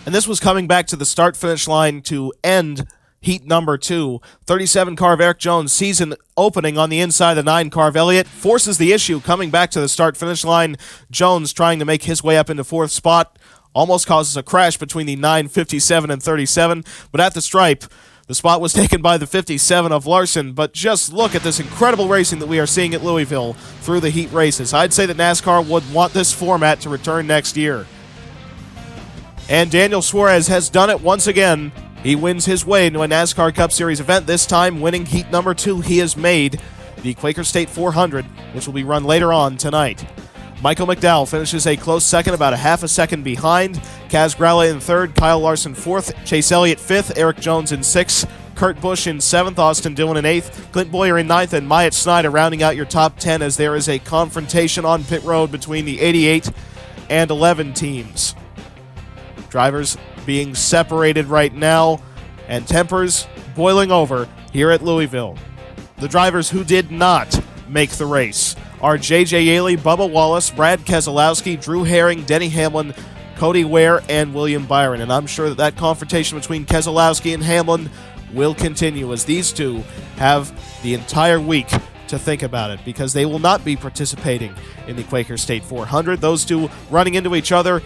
And this was coming back to the start-finish line to end heat number 2. 37 car of Eric Jones, season opening on the inside of the 9 car of Elliott, forces the issue coming back to the start-finish line. Jones trying to make his way up into 4th spot, almost causes a crash between the 9, 57, and 37, but at the stripe, the spot was taken by the 57 of Larson. But just look at this incredible racing that we are seeing at Louisville through the heat races. I'd say that NASCAR would want this format to return next year. And Daniel Suarez has done it once again. He wins his way into a NASCAR Cup Series event, this time winning heat number 2. He has made the Quaker State 400, which will be run later on tonight. Michael McDowell finishes a close second, about a half a second behind. Kaz Gralla in third, Kyle Larson fourth, Chase Elliott fifth, Eric Jones in sixth, Kurt Busch in seventh, Austin Dillon in eighth, Clint Boyer in ninth, and Myatt Snyder rounding out your top 10 as there is a confrontation on pit road between the 88 and 11 teams. Drivers being separated right now, and tempers boiling over here at Louisville. The drivers who did not make the race are J.J. Yaley, Bubba Wallace, Brad Keselowski, Drew Herring, Denny Hamlin, Cody Ware, and William Byron. And I'm sure that confrontation between Keselowski and Hamlin will continue as these two have the entire week to think about it, because they will not be participating in the Quaker State 400. Those two running into each other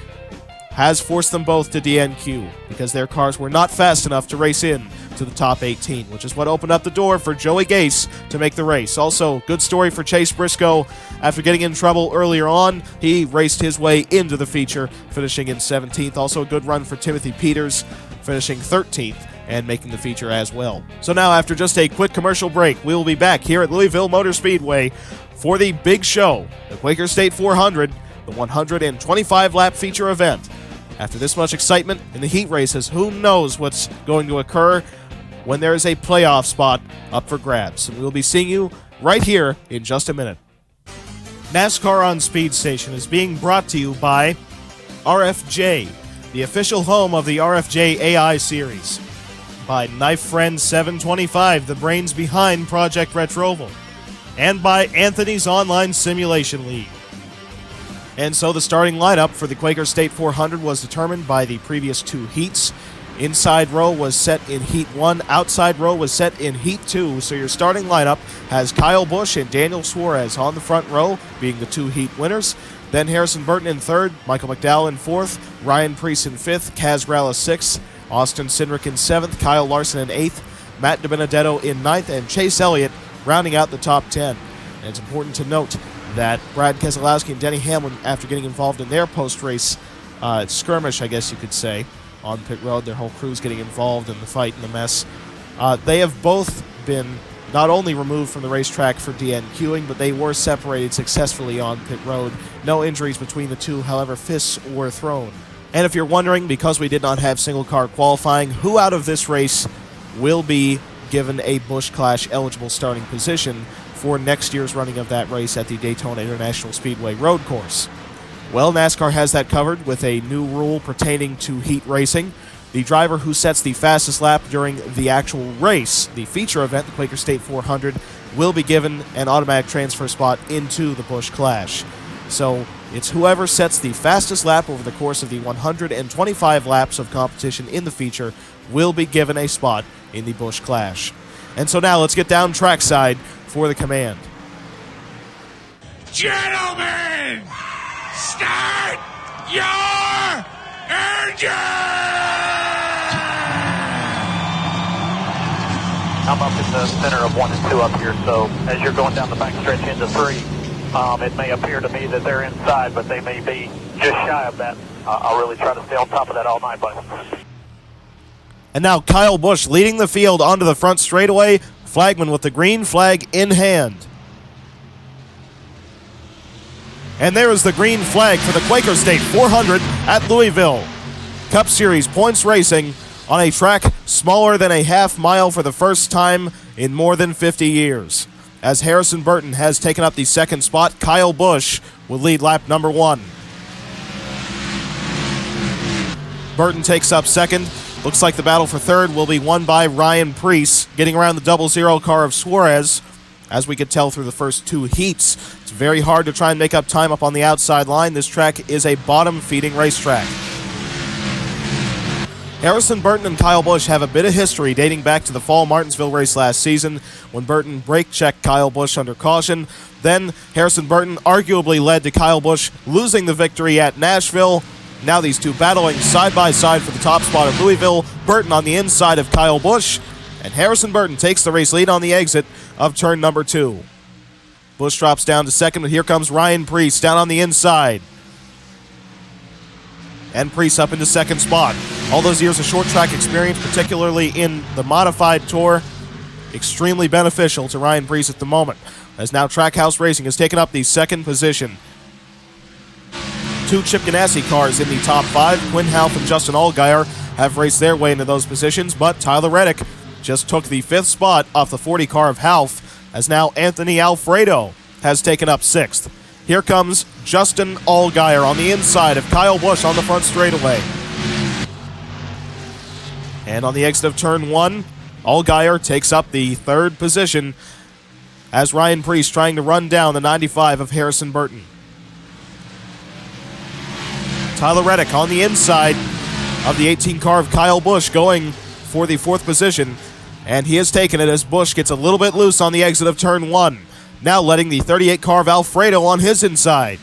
has forced them both to DNQ because their cars were not fast enough to race in to the top 18, which is what opened up the door for Joey Gase to make the race. Also, good story for Chase Briscoe. After getting in trouble earlier on, he raced his way into the feature, finishing in 17th. Also, a good run for Timothy Peters, finishing 13th and making the feature as well. So now, after just a quick commercial break, we will be back here at Louisville Motor Speedway for the big show, the Quaker State 400, the 125-lap feature event. After this much excitement in the heat races, who knows what's going to occur when there is a playoff spot up for grabs. And we'll be seeing you right here in just a minute. NASCAR on Speed Station is being brought to you by RFJ, the official home of the RFJ AI series. By Knife Friend 725, the brains behind Project Retroval. And by Anthony's Online Simulation League. And so the starting lineup for the Quaker State 400 was determined by the previous two heats. Inside row was set in Heat 1, outside row was set in Heat 2, so your starting lineup has Kyle Busch and Daniel Suarez on the front row, being the two heat winners. Then Harrison Burton in third, Michael McDowell in fourth, Ryan Preece in fifth, Kaz Gralla sixth, Austin Cindric in seventh, Kyle Larson in eighth, Matt DiBenedetto in ninth, and Chase Elliott rounding out the top 10. And it's important to note that Brad Keselowski and Denny Hamlin, after getting involved in their post-race skirmish, I guess you could say, on pit road, their whole crew's getting involved in the fight and the mess, they have both been not only removed from the racetrack for DNQing, but they were separated successfully on pit road. No injuries between the two, however, fists were thrown. And if you're wondering, because we did not have single-car qualifying, who out of this race will be given a Busch Clash eligible starting position for next year's running of that race at the Daytona International Speedway road course? Well, NASCAR has that covered with a new rule pertaining to heat racing. The driver who sets the fastest lap during the actual race, the feature event, the Quaker State 400, will be given an automatic transfer spot into the Busch Clash. So it's whoever sets the fastest lap over the course of the 125 laps of competition in the feature will be given a spot in the Busch Clash. And so now let's get down trackside for the command. Gentlemen, start your engine! I'm up in the center of 1 and 2 up here, so as you're going down the back stretch into 3, it may appear to me that they're inside, but they may be just shy of that. I'll really try to stay on top of that all night, buddy. And now Kyle Busch leading the field onto the front straightaway, flagman with the green flag in hand. And there is the green flag for the Quaker State 400 at Louisville. Cup Series points racing on a track smaller than a half mile for the first time in more than 50 years. As Harrison Burton has taken up the second spot, Kyle Busch will lead lap number 1. Burton takes up second. Looks like the battle for third will be won by Ryan Preece, getting around the 00 car of Suarez. As we could tell through the first two heats, it's very hard to try and make up time up on the outside line. This track is a bottom-feeding racetrack. Harrison Burton and Kyle Busch have a bit of history dating back to the fall Martinsville race last season when Burton brake-checked Kyle Busch under caution. Then Harrison Burton arguably led to Kyle Busch losing the victory at Nashville. Now these two battling side by side for the top spot at Louisville. Burton on the inside of Kyle Busch, and Harrison Burton takes the race lead on the exit of turn number 2. Busch drops down to second, but here comes Ryan Preece down on the inside. And Preece up into second spot. All those years of short track experience, particularly in the modified tour, extremely beneficial to Ryan Preece at the moment, as now Trackhouse Racing has taken up the second position. 2 Chip Ganassi cars in the top 5. Quinn Half and Justin Allgaier have raced their way into those positions, but Tyler Reddick just took the 5th spot off the 40 car of Half, as now Anthony Alfredo has taken up 6th. Here comes Justin Allgaier on the inside of Kyle Busch on the front straightaway. And on the exit of turn 1, Allgaier takes up the 3rd position as Ryan Preece trying to run down the 95 of Harrison Burton. Tyler Reddick on the inside of the 18 car of Kyle Busch going for the 4th position, and he has taken it as Busch gets a little bit loose on the exit of turn 1. Now letting the 38 car of Alfredo on his inside.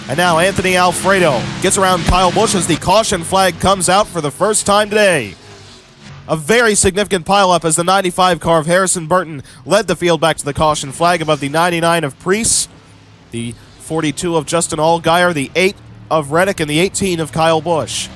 And now Anthony Alfredo gets around Kyle Busch as the caution flag comes out for the first time today. A very significant pileup as the 95 car of Harrison Burton led the field back to the caution flag above the 99 of Preece, the 42 of Justin Allgaier, the 8 of Reddick, and the 18 of Kyle Busch.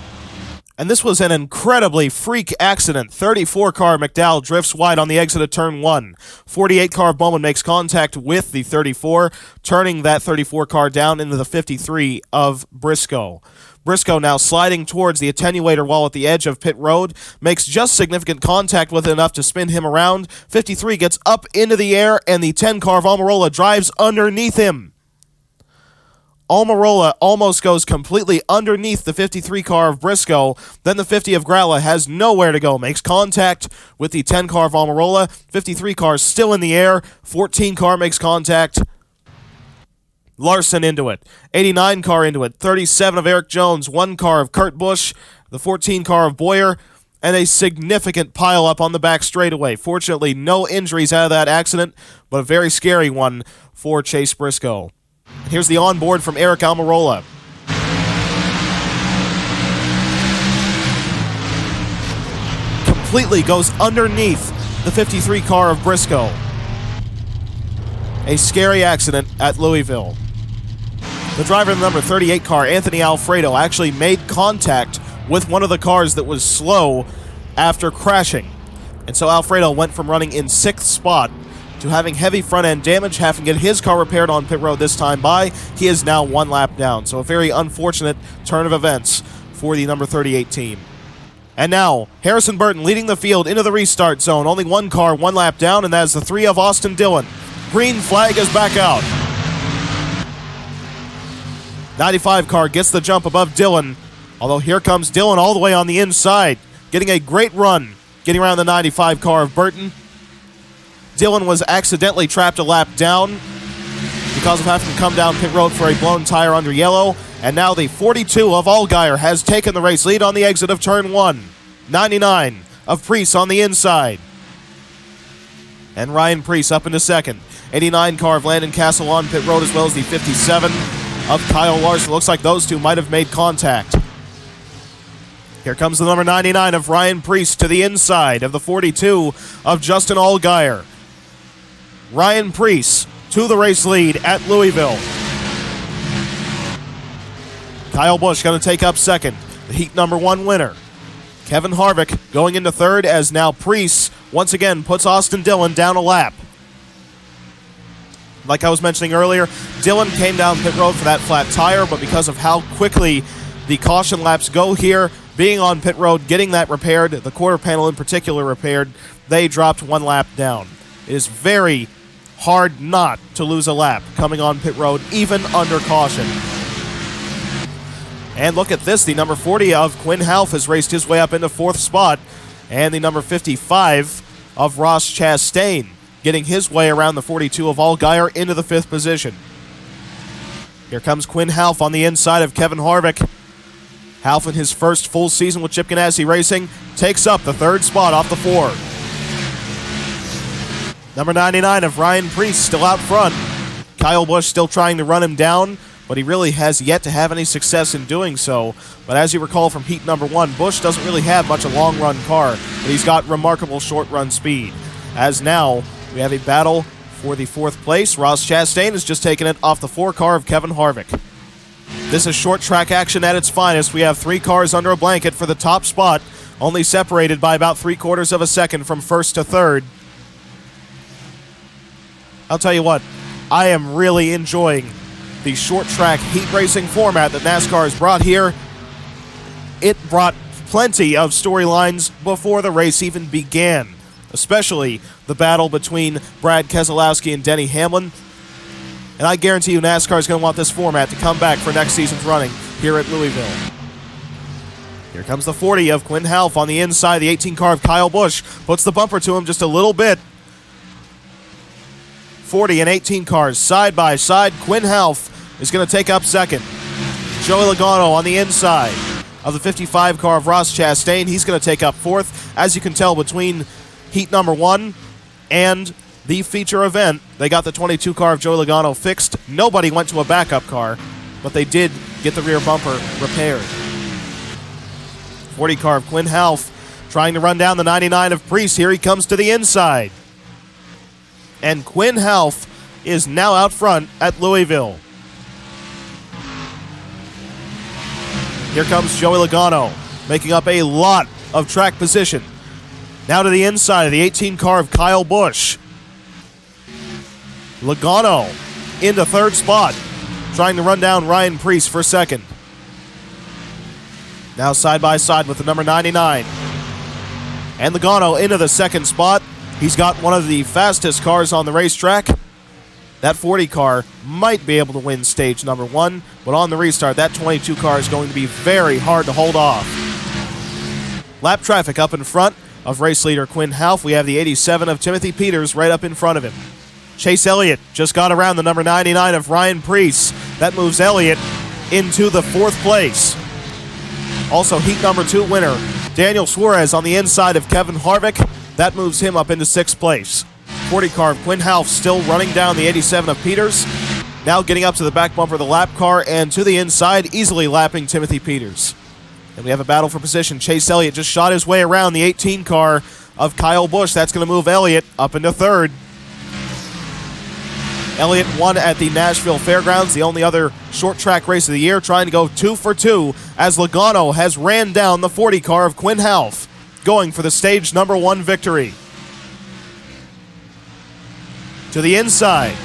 And this was an incredibly freak accident. 34 car McDowell drifts wide on the exit of turn 1. 48 car Bowman makes contact with the 34, turning that 34 car down into the 53 of Briscoe. Briscoe now sliding towards the attenuator wall at the edge of pit road, makes just significant contact with it enough to spin him around. 53 gets up into the air, and the 10 car of Almirola drives underneath him. Almirola almost goes completely underneath the 53 car of Briscoe. Then the 50 of Gralla has nowhere to go. Makes contact with the 10 car of Almirola. 53 car still in the air. 14 car makes contact. Larson into it. 89 car into it. 37 of Eric Jones. 1 car of Kurt Busch. The 14 car of Boyer. And a significant pile-up on the back straightaway. Fortunately, no injuries out of that accident, but a very scary one for Chase Briscoe. Here's the onboard from Eric Almirola. Completely goes underneath the 53 car of Briscoe. A scary accident at Louisville. The driver in the number 38 car, Anthony Alfredo, actually made contact with one of the cars that was slow after crashing. And so Alfredo went from running in 6th spot to having heavy front-end damage, having to get his car repaired on pit road this time by. He is now 1 lap down. So a very unfortunate turn of events for the number 38 team. And now, Harrison Burton leading the field into the restart zone. Only 1 car, 1 lap down, and that is the 3 of Austin Dillon. Green flag is back out. 95 car gets the jump above Dillon, although here comes Dillon all the way on the inside, getting a great run, getting around the 95 car of Burton. Dillon was accidentally trapped a lap down because of having to come down pit road for a blown tire under yellow. And now the 42 of Allgaier has taken the race lead on the exit of turn 1. 99 of Preece on the inside. And Ryan Preece up into 2nd. 89 car of Landon Castle on pit road, as well as the 57 of Kyle Larson. Looks like those two might have made contact. Here comes the number 99 of Ryan Preece to the inside of the 42 of Justin Allgaier. Ryan Preece to the race lead at Louisville. Kyle Busch going to take up 2nd, the heat number 1 winner. Kevin Harvick going into 3rd, as now Preece once again puts Austin Dillon down a lap. Like I was mentioning earlier, Dillon came down pit road for that flat tire, but because of how quickly the caution laps go here, being on pit road, getting that repaired, the quarter panel in particular repaired, they dropped 1 lap down. It is very hard not to lose a lap coming on pit road, even under caution. And look at this, the number 40 of Quinn Half has raced his way up into 4th spot, and the number 55 of Ross Chastain getting his way around the 42 of Allgaier into the 5th position. Here comes Quinn Half on the inside of Kevin Harvick. Half in his first full season with Chip Ganassi Racing takes up the 3rd spot off the 4. Number 99 of Ryan Preece still out front. Kyle Busch still trying to run him down, but he really has yet to have any success in doing so. But as you recall from heat number 1, Busch doesn't really have much a long-run car, but he's got remarkable short-run speed. As now, we have a battle for the 4th place. Ross Chastain has just taken it off the 4 car of Kevin Harvick. This is short track action at its finest. We have 3 cars under a blanket for the top spot only separated by about 3/4 of a second from first to third. I'll tell you what, I am really enjoying the short track heat racing format that NASCAR has brought here. It brought plenty of storylines before the race even began, especially the battle between Brad Keselowski and Denny Hamlin. And I guarantee you NASCAR is going to want this format to come back for next season's running here at Louisville. Here comes the 40 of Quinn Half on the inside. The 18 car of Kyle Busch puts the bumper to him just a little bit. 40 and 18 cars side by side. Quinn Half is going to take up second. Joey Logano on the inside of the 55 car of Ross Chastain. He's going to take up fourth. As you can tell, between heat number 1 and the feature event, they got the 22 car of Joey Logano fixed. Nobody went to a backup car, but they did get the rear bumper repaired. 40 car of Quinn Half trying to run down the 99 of Priest. Here he comes to the inside. And Quinn Half is now out front at Louisville. Here comes Joey Logano, making up a lot of track position. Now to the inside of the 18 car of Kyle Busch. Logano into third spot, trying to run down Ryan Priest for second. Now side by side with the number 99. And Logano into the second spot. He's got one of the fastest cars on the racetrack. That 40 car might be able to win stage number 1, but on the restart, that 22 car is going to be very hard to hold off. Lap traffic up in front of race leader Quinn Half. We have the 87 of Timothy Peters right up in front of him. Chase Elliott just got around the number 99 of Ryan Priest. That moves Elliott into the 4th place. Also, heat number 2 winner, Daniel Suarez on the inside of Kevin Harvick. That moves him up into 6th place. 40 car of Quinn Half still running down the 87 of Peters. Now getting up to the back bumper of the lap car and to the inside, easily lapping Timothy Peters. And we have a battle for position. Chase Elliott just shot his way around the 18 car of Kyle Busch. That's going to move Elliott up into 3rd. Elliott won at the Nashville Fairgrounds, the only other short track race of the year, trying to go 2 for 2 as Logano has ran down the 40 car of Quinn Half, going for the stage number 1 victory. To the inside,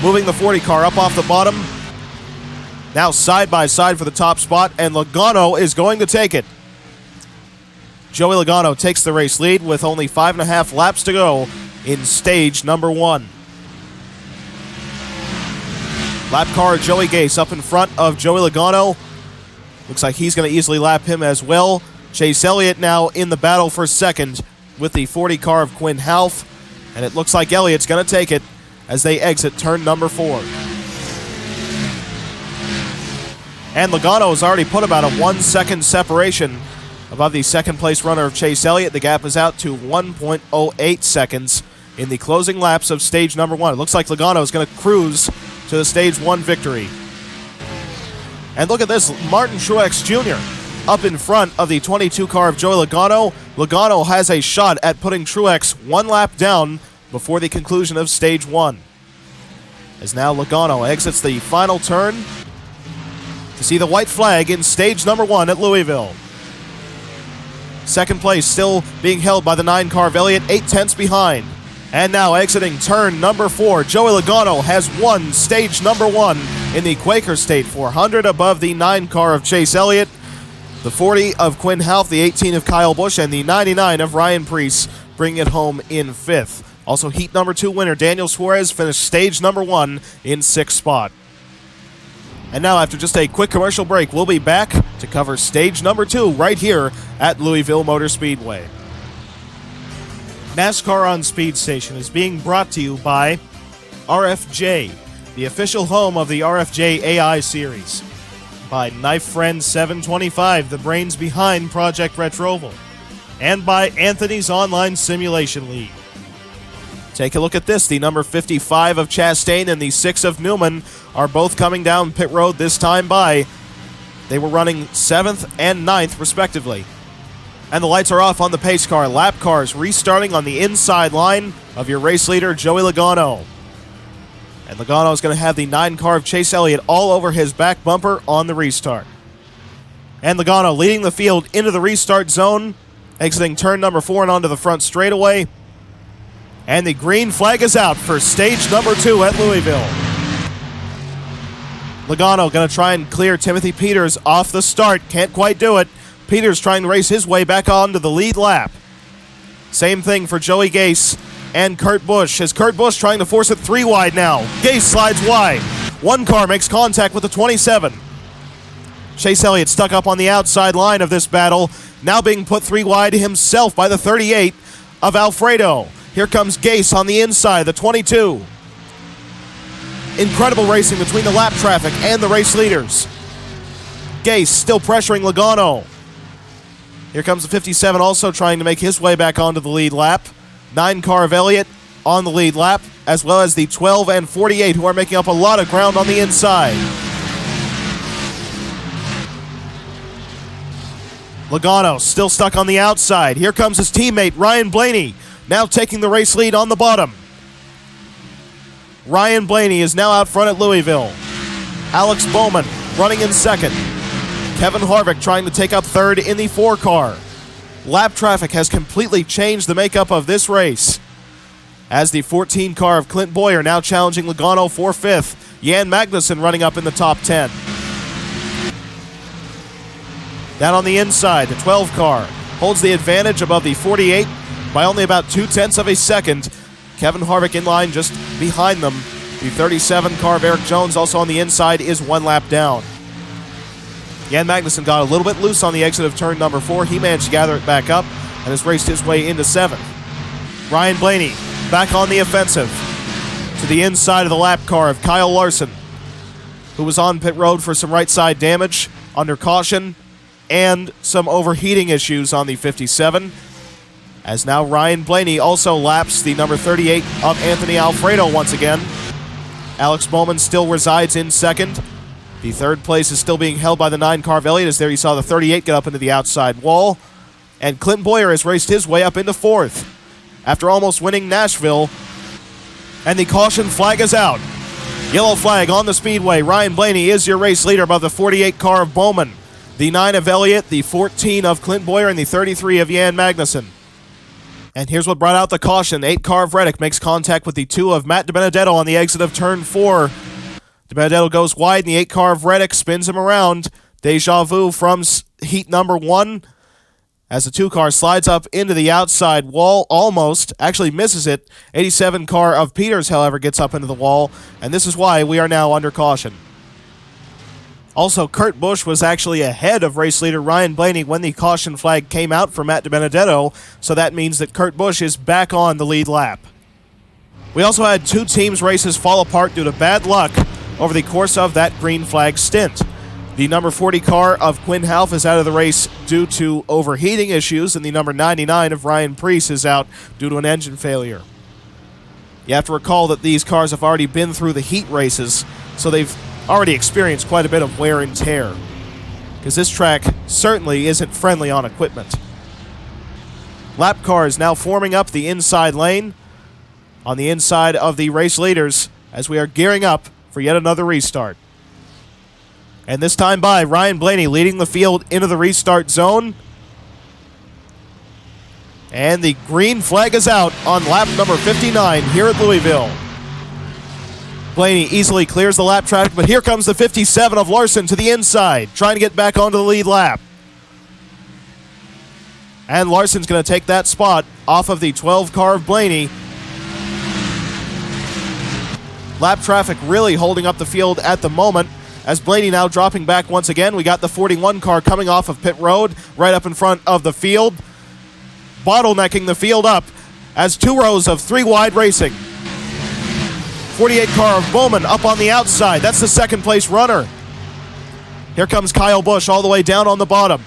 moving the 40 car up off the bottom. Now side by side for the top spot, and Logano is going to take it. Joey Logano takes the race lead with only 5.5 laps to go in stage number 1. Lap car Joey Gase up in front of Joey Logano. Looks like he's going to easily lap him as well. Chase Elliott now in the battle for second with the 40 car of Quinn Half. And it looks like Elliott's going to take it as they exit turn number 4. And Logano has already put about a 1-second separation above the second place runner of Chase Elliott. The gap is out to 1.08 seconds in the closing laps of stage number 1. It looks like Logano is going to cruise to the stage 1 victory. And look at this, Martin Truex Jr. up in front of the 22 car of Joey Logano. Logano has a shot at putting Truex 1 lap down before the conclusion of stage 1. As now Logano exits the final turn to see the white flag in stage number 1 at Louisville. Second place still being held by the 9 car of Elliott, 8/10 behind. And now exiting turn number 4, Joey Logano has won stage number 1 in the Quaker State 400 above the 9 car of Chase Elliott, the 40 of Quinn Half, the 18 of Kyle Busch, and the 99 of Ryan Priest, bringing it home in 5th. Also, heat number 2 winner Daniel Suarez finished stage number 1 in 6th spot. And now, after just a quick commercial break, we'll be back to cover stage number 2 right here at Louisville Motor Speedway. NASCAR on Speed Station is being brought to you by RFJ, the official home of the RFJ AI series. By Knife Friend 725, the brains behind Project Retroval. And by Anthony's Online Simulation League. Take a look at this. The number 55 of Chastain and the 6 of Newman are both coming down pit road this time by. They were running 7th and 9th, respectively. And the lights are off on the pace car. Lap cars restarting on the inside line of your race leader, Joey Logano. And Logano is going to have the 9 car of Chase Elliott all over his back bumper on the restart. And Logano leading the field into the restart zone exiting turn number 4 and onto the front straightaway. And the green flag is out for stage number 2 at Louisville. Logano going to try and clear Timothy Peters off the start. Can't quite do it. Peters trying to race his way back onto the lead lap. Same thing for Joey Gase and Kurt Busch. As Kurt Busch trying to force it 3 wide now. Gase slides wide. One car makes contact with the 27. Chase Elliott stuck up on the outside line of this battle. Now being put 3 wide himself by the 38 of Alfredo. Here comes Gase on the inside, the 22. Incredible racing between the lap traffic and the race leaders. Gase still pressuring Logano. Here comes the 57 also trying to make his way back onto the lead lap. 9 car of Elliott on the lead lap, as well as the 12 and 48 who are making up a lot of ground on the inside. Logano still stuck on the outside. Here comes his teammate, Ryan Blaney, now taking the race lead on the bottom. Ryan Blaney is now out front at Louisville. Alex Bowman running in second. Kevin Harvick trying to take up third in the 4 car. Lap traffic has completely changed the makeup of this race, as the 14 car of Clint Boyer now challenging Logano for 5th. Jan Magnussen running up in the top 10. Down on the inside, the 12 car holds the advantage above the 48 by only about 0.2 of a second. Kevin Harvick in line just behind them. The 37 car of Eric Jones also on the inside is 1 lap down. Jan Magnussen got a little bit loose on the exit of turn number 4. He managed to gather it back up and has raced his way into 7th. Ryan Blaney back on the offensive to the inside of the lap car of Kyle Larson, who was on pit road for some right side damage under caution and some overheating issues on the 57. As now Ryan Blaney also laps the number 38 of Anthony Alfredo once again. Alex Bowman still resides in second. The 3rd place is still being held by the 9 car of Elliott, as there you saw the 38 get up into the outside wall. And Clint Boyer has raced his way up into 4th after almost winning Nashville. And the caution flag is out. Yellow flag on the speedway. Ryan Blaney is your race leader above the 48 car of Bowman, the 9 of Elliott, the 14 of Clint Boyer, and the 33 of Jan Magnussen. And here's what brought out the caution. 8 car of Reddick makes contact with the 2 of Matt DiBenedetto on the exit of turn 4. DiBenedetto goes wide, and the 8 car of Reddick spins him around. Deja vu from heat number 1 as the 2 car slides up into the outside wall, almost, actually misses it. 87 car of Peters, however, gets up into the wall, and this is why we are now under caution. Also, Kurt Busch was actually ahead of race leader Ryan Blaney when the caution flag came out for Matt DiBenedetto, so that means that Kurt Busch is back on the lead lap. We also had 2 teams' races fall apart due to bad luck over the course of that green flag stint. The number 40 car of Quinn Half is out of the race due to overheating issues, and the number 99 of Ryan Preece is out due to an engine failure. You have to recall that these cars have already been through the heat races, so they've already experienced quite a bit of wear and tear, because this track certainly isn't friendly on equipment. Lap cars now forming up the inside lane on the inside of the race leaders as we are gearing up for yet another restart. And this time by Ryan Blaney leading the field into the restart zone. And the green flag is out on lap number 59 here at Louisville. Blaney easily clears the lap traffic, but here comes the 57 of Larson to the inside, trying to get back onto the lead lap. And Larson's going to take that spot off of the 12 car of Blaney. Lap traffic really holding up the field at the moment, as Blaney now dropping back once again. We got the 41 car coming off of pit road right up in front of the field, bottlenecking the field up as 2 rows of 3 wide racing. 48 car of Bowman up on the outside. That's the 2nd place runner. Here comes Kyle Busch all the way down on the bottom,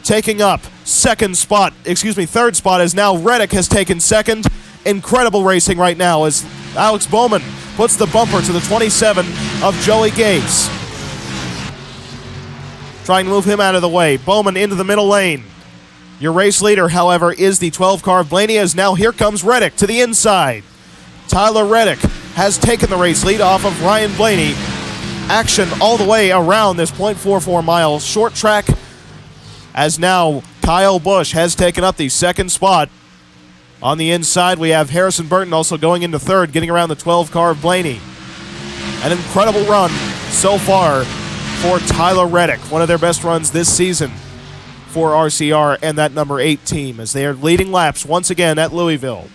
taking up 3rd spot as now Reddick has taken 2nd. Incredible racing right now as Alex Bowman puts the bumper to the 27 of Joey Gase. Trying to move him out of the way. Bowman into the middle lane. Your race leader, however, is the 12 car of Blaney, as now here comes Reddick to the inside. Tyler Reddick has taken the race lead off of Ryan Blaney. Action all the way around this .44 mile short track, as now Kyle Busch has taken up the second spot. On the inside, we have Harrison Burton also going into third, getting around the 12 car of Blaney. An incredible run so far for Tyler Reddick, one of their best runs this season for RCR and that number 8 team, as they are leading laps once again at Louisville.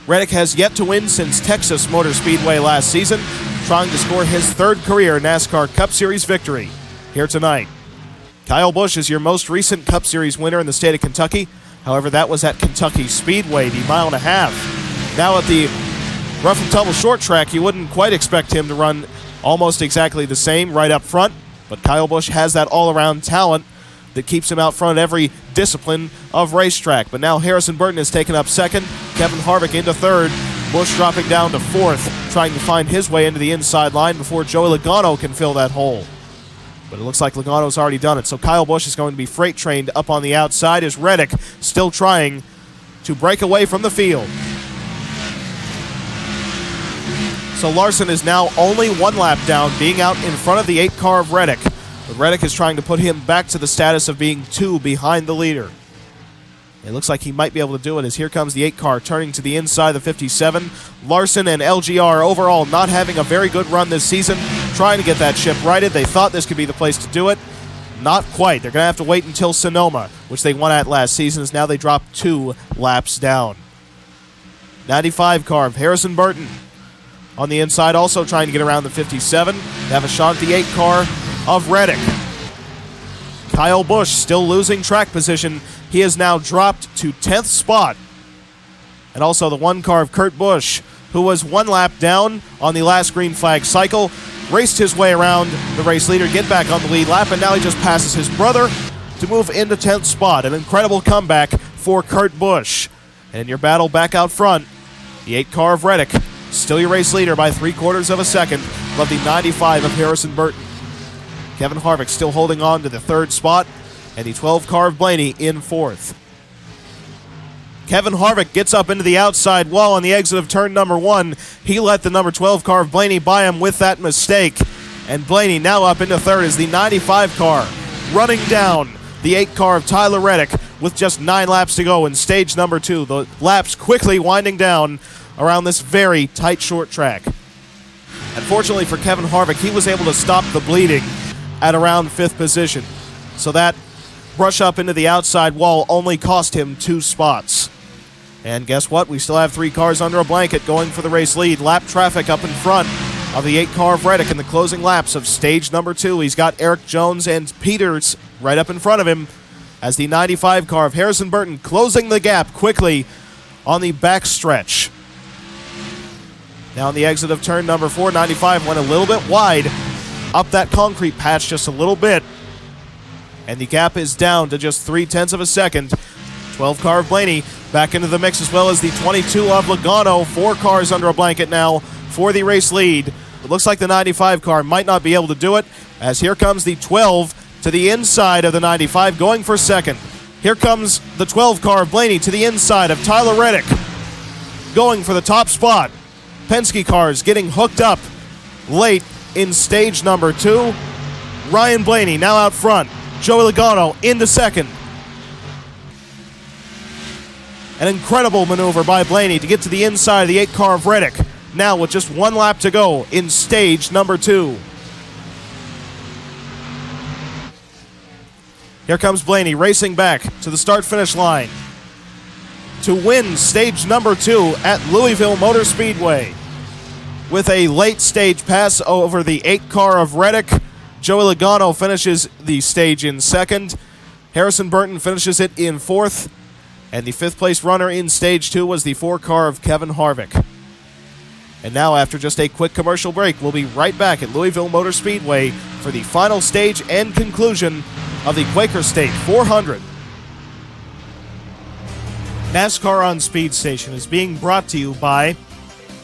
Reddick has yet to win since Texas Motor Speedway last season, trying to score his third career NASCAR Cup Series victory here tonight. Kyle Busch is your most recent Cup Series winner in the state of Kentucky. However, that was at Kentucky Speedway, the mile and a half. Now at the rough and tumble short track, you wouldn't quite expect him to run almost exactly the same right up front, but Kyle Busch has that all-around talent that keeps him out front at every discipline of racetrack. But now Harrison Burton has taken up second, Kevin Harvick into third, Busch dropping down to fourth, trying to find his way into the inside line before Joey Logano can fill that hole. But it looks like Logano's already done it, so Kyle Busch is going to be freight trained up on the outside as Reddick still trying to break away from the field. So Larson is now only one lap down, being out in front of the 8 car of Reddick. But Reddick is trying to put him back to the status of being 2 behind the leader. It looks like he might be able to do it as here comes the 8 car turning to the inside of the 57. Larson and LGR overall not having a very good run this season, trying to get that ship righted. They thought this could be the place to do it. Not quite. They're going to have to wait until Sonoma, which they won at last season, as now they drop 2 laps down. 95 car of Harrison Burton on the inside, also trying to get around the 57. They have a shot at the 8 car of Reddick. Kyle Busch still losing track position. He has now dropped to 10th spot. And also the 1 car of Kurt Busch, who was 1 lap down on the last green flag cycle, raced his way around the race leader, get back on the lead lap, and now he just passes his brother to move into 10th spot. An incredible comeback for Kurt Busch. And in your battle back out front, the 8 car of Reddick, still your race leader by 3/4 of a second, above the 95 of Harrison Burton. Kevin Harvick still holding on to the 3rd spot, and the 12 car of Blaney in 4th. Kevin Harvick gets up into the outside wall on the exit of turn number 1. He let the number 12 car of Blaney by him with that mistake. And Blaney now up into 3rd as the 95 car running down the 8 car of Tyler Reddick with just 9 laps to go in stage number 2. The laps quickly winding down around this very tight short track. Unfortunately for Kevin Harvick, he was able to stop the bleeding at around 5th position. So that brush up into the outside wall only cost him 2 spots. And guess what? We still have 3 cars under a blanket going for the race lead. Lap traffic up in front of the 8 car of Reddick in the closing laps of stage number 2. He's got Eric Jones and Peters right up in front of him as the 95 car of Harrison Burton closing the gap quickly on the back stretch. Now on the exit of turn number 4, 95 went a little bit wide up that concrete patch just a little bit, and the gap is down to just 0.3 of a second. 12 car of Blaney back into the mix, as well as the 22 of Logano. 4 cars under a blanket now for the race lead. It looks like the 95 car might not be able to do it, as here comes the 12 to the inside of the 95 going for second. Here comes the 12 car of Blaney to the inside of Tyler Reddick going for the top spot. Penske cars getting hooked up late in stage number 2. Ryan Blaney now out front. Joey Logano into second. An incredible maneuver by Blaney to get to the inside of the 8 car of Reddick. Now with just 1 lap to go in stage number 2. Here comes Blaney racing back to the start-finish line to win stage number 2 at Louisville Motor Speedway. With a late stage pass over the 8 car of Reddick, Joey Logano finishes the stage in 2nd. Harrison Burton finishes it in 4th. And the 5th place runner in stage 2 was the 4 car of Kevin Harvick. And now, after just a quick commercial break, we'll be right back at Louisville Motor Speedway for the final stage and conclusion of the Quaker State 400. NASCAR on Speed Station is being brought to you by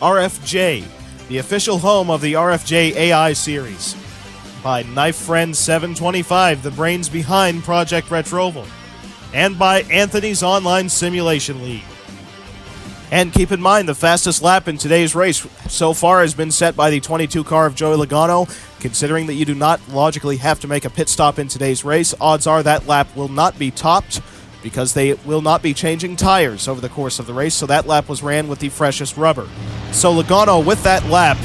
RFJ, the official home of the RFJ AI series. By Knife Friend 725, the brains behind Project Retroval. And by Anthony's Online Simulation League. And keep in mind, the fastest lap in today's race so far has been set by the 22 car of Joey Logano. Considering that you do not logically have to make a pit stop in today's race, odds are that lap will not be topped because they will not be changing tires over the course of the race, so that lap was ran with the freshest rubber. So Logano, with that lap,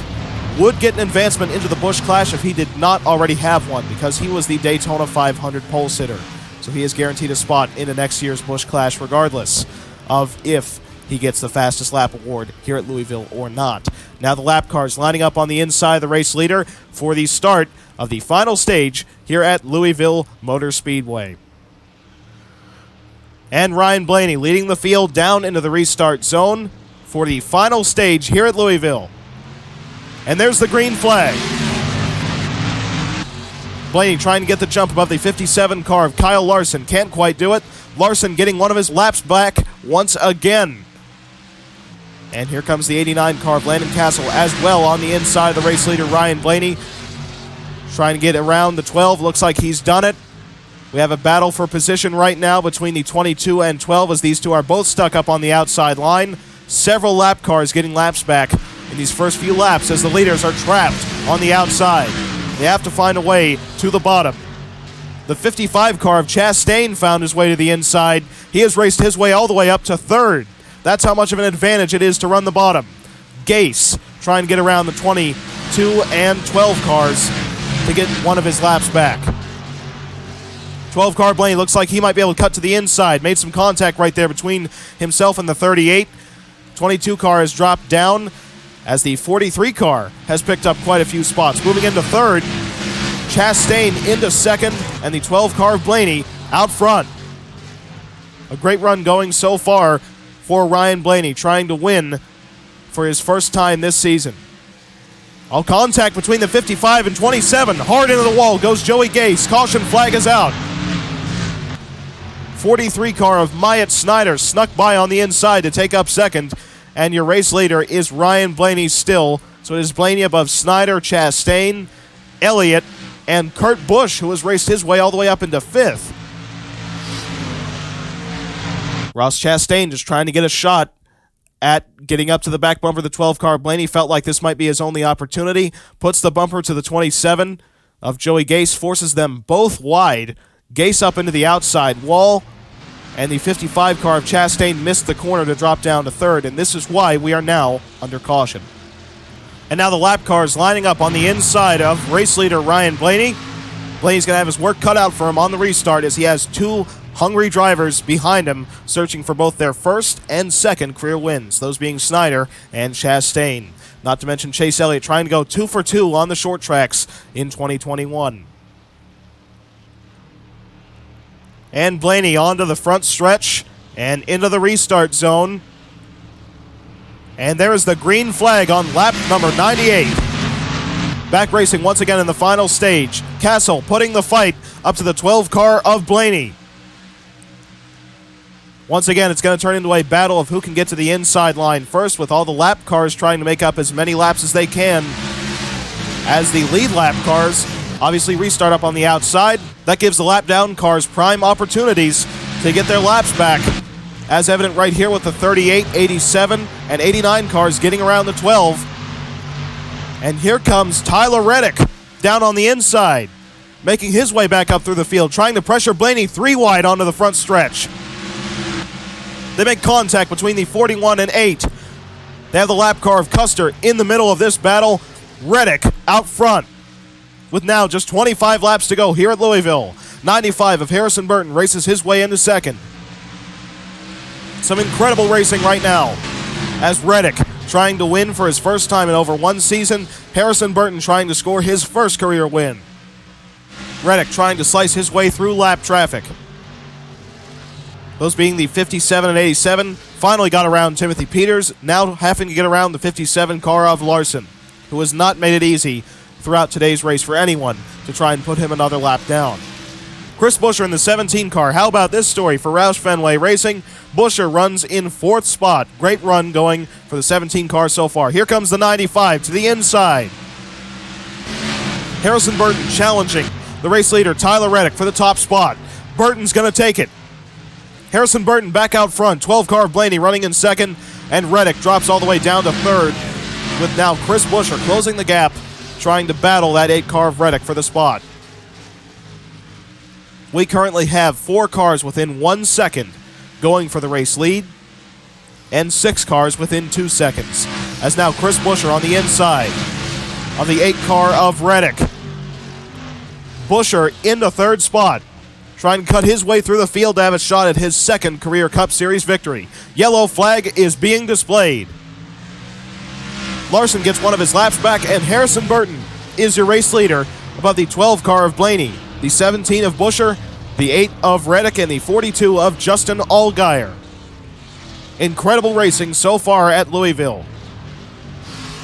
would get an advancement into the Busch Clash if he did not already have one, because he was the Daytona 500 pole sitter. So he is guaranteed a spot in the next year's Busch Clash regardless of if he gets the fastest lap award here at Louisville or not. Now the lap cars lining up on the inside of the race leader for the start of the final stage here at Louisville Motor Speedway. And Ryan Blaney leading the field down into the restart zone for the final stage here at Louisville. And there's the green flag. Blaney trying to get the jump above the 57 car of Kyle Larson. Can't quite do it. Larson getting one of his laps back once again. And here comes the 89 car of Landon Castle as well on the inside of the race leader, Ryan Blaney. Trying to get around the 12. Looks like he's done it. We have a battle for position right now between the 22 and 12 as these two are both stuck up on the outside line. Several lap cars getting laps back in these first few laps as the leaders are trapped on the outside. They have to find a way to the bottom. The 55 car of Chastain found his way to the inside. He has raced his way all the way up to third. That's how much of an advantage it is to run the bottom. Gase trying to get around the 22 and 12 cars to get one of his laps back. 12 car Blaney looks like he might be able to cut to the inside. Made some contact right there between himself and the 38. 22 car has dropped down as the 43 car has picked up quite a few spots. Moving into third, Chastain into second, and the 12 car of Blaney out front. A great run going so far for Ryan Blaney, trying to win for his first time this season. All contact between the 55 and 27. Hard into the wall goes Joey Gase. Caution flag is out. 43 car of Myatt Snyder snuck by on the inside to take up second. And your race leader is Ryan Blaney still. So it is Blaney above Snyder, Chastain, Elliott, and Kurt Busch, who has raced his way all the way up into fifth. Ross Chastain just trying to get a shot at getting up to the back bumper of the 12 car. Blaney felt like this might be his only opportunity. Puts the bumper to the 27 of Joey Gase, forces them both wide. Gase up into the outside wall, and the 55 car of Chastain missed the corner to drop down to third, and this is why we are now under caution. And now the lap cars lining up on the inside of race leader Ryan Blaney. Blaney's going to have his work cut out for him on the restart as he has two hungry drivers behind him searching for both their first and second career wins, those being Snyder and Chastain. Not to mention Chase Elliott trying to go 2 for 2 on the short tracks in 2021. And Blaney onto the front stretch and into the restart zone. And there is the green flag on lap number 98. Back racing once again in the final stage. Castle putting the fight up to the 12 car of Blaney. Once again, it's going to turn into a battle of who can get to the inside line first, with all the lap cars trying to make up as many laps as they can. As the lead lap cars obviously restart up on the outside, that gives the lap down cars prime opportunities to get their laps back. As evident right here with the 38, 87, and 89 cars getting around the 12. And here comes Tyler Reddick down on the inside, making his way back up through the field, trying to pressure Blaney 3 wide onto the front stretch. They make contact between the 41 and 8. They have the lap car of Custer in the middle of this battle. Reddick out front with now just 25 laps to go here at Louisville. 95 of Harrison Burton races his way into second. Some incredible racing right now as Reddick trying to win for his first time in over one season. Harrison Burton trying to score his first career win. Reddick trying to slice his way through lap traffic. Those being the 57 and 87. Finally got around Timothy Peters, now having to get around the 57 car of Larson, who has not made it easy throughout today's race for anyone to try and put him another lap down. Chris Buescher in the 17 car. How about this story for Roush Fenway Racing? Buescher runs in 4th spot. Great run going for the 17 car so far. Here comes the 95 to the inside. Harrison Burton challenging the race leader, Tyler Reddick, for the top spot. Burton's going to take it. Harrison Burton back out front. 12 car of Blaney running in second, and Reddick drops all the way down to third, with now Chris Buescher closing the gap, trying to battle that 8 car of Reddick for the spot. we currently have 4 cars within 1 second going for the race lead, and 6 cars within 2 seconds. As now Chris Buescher on the inside of the 8 car of Reddick. Buescher in the 3rd spot, trying to cut his way through the field to have a shot at his 2nd career Cup Series victory. Yellow flag is being displayed. Larson gets one of his laps back, and Harrison Burton is your race leader above the 12 car of Blaney, the 17 of Buescher, the 8 of Reddick, and the 42 of Justin Allgaier. Incredible racing so far at Louisville.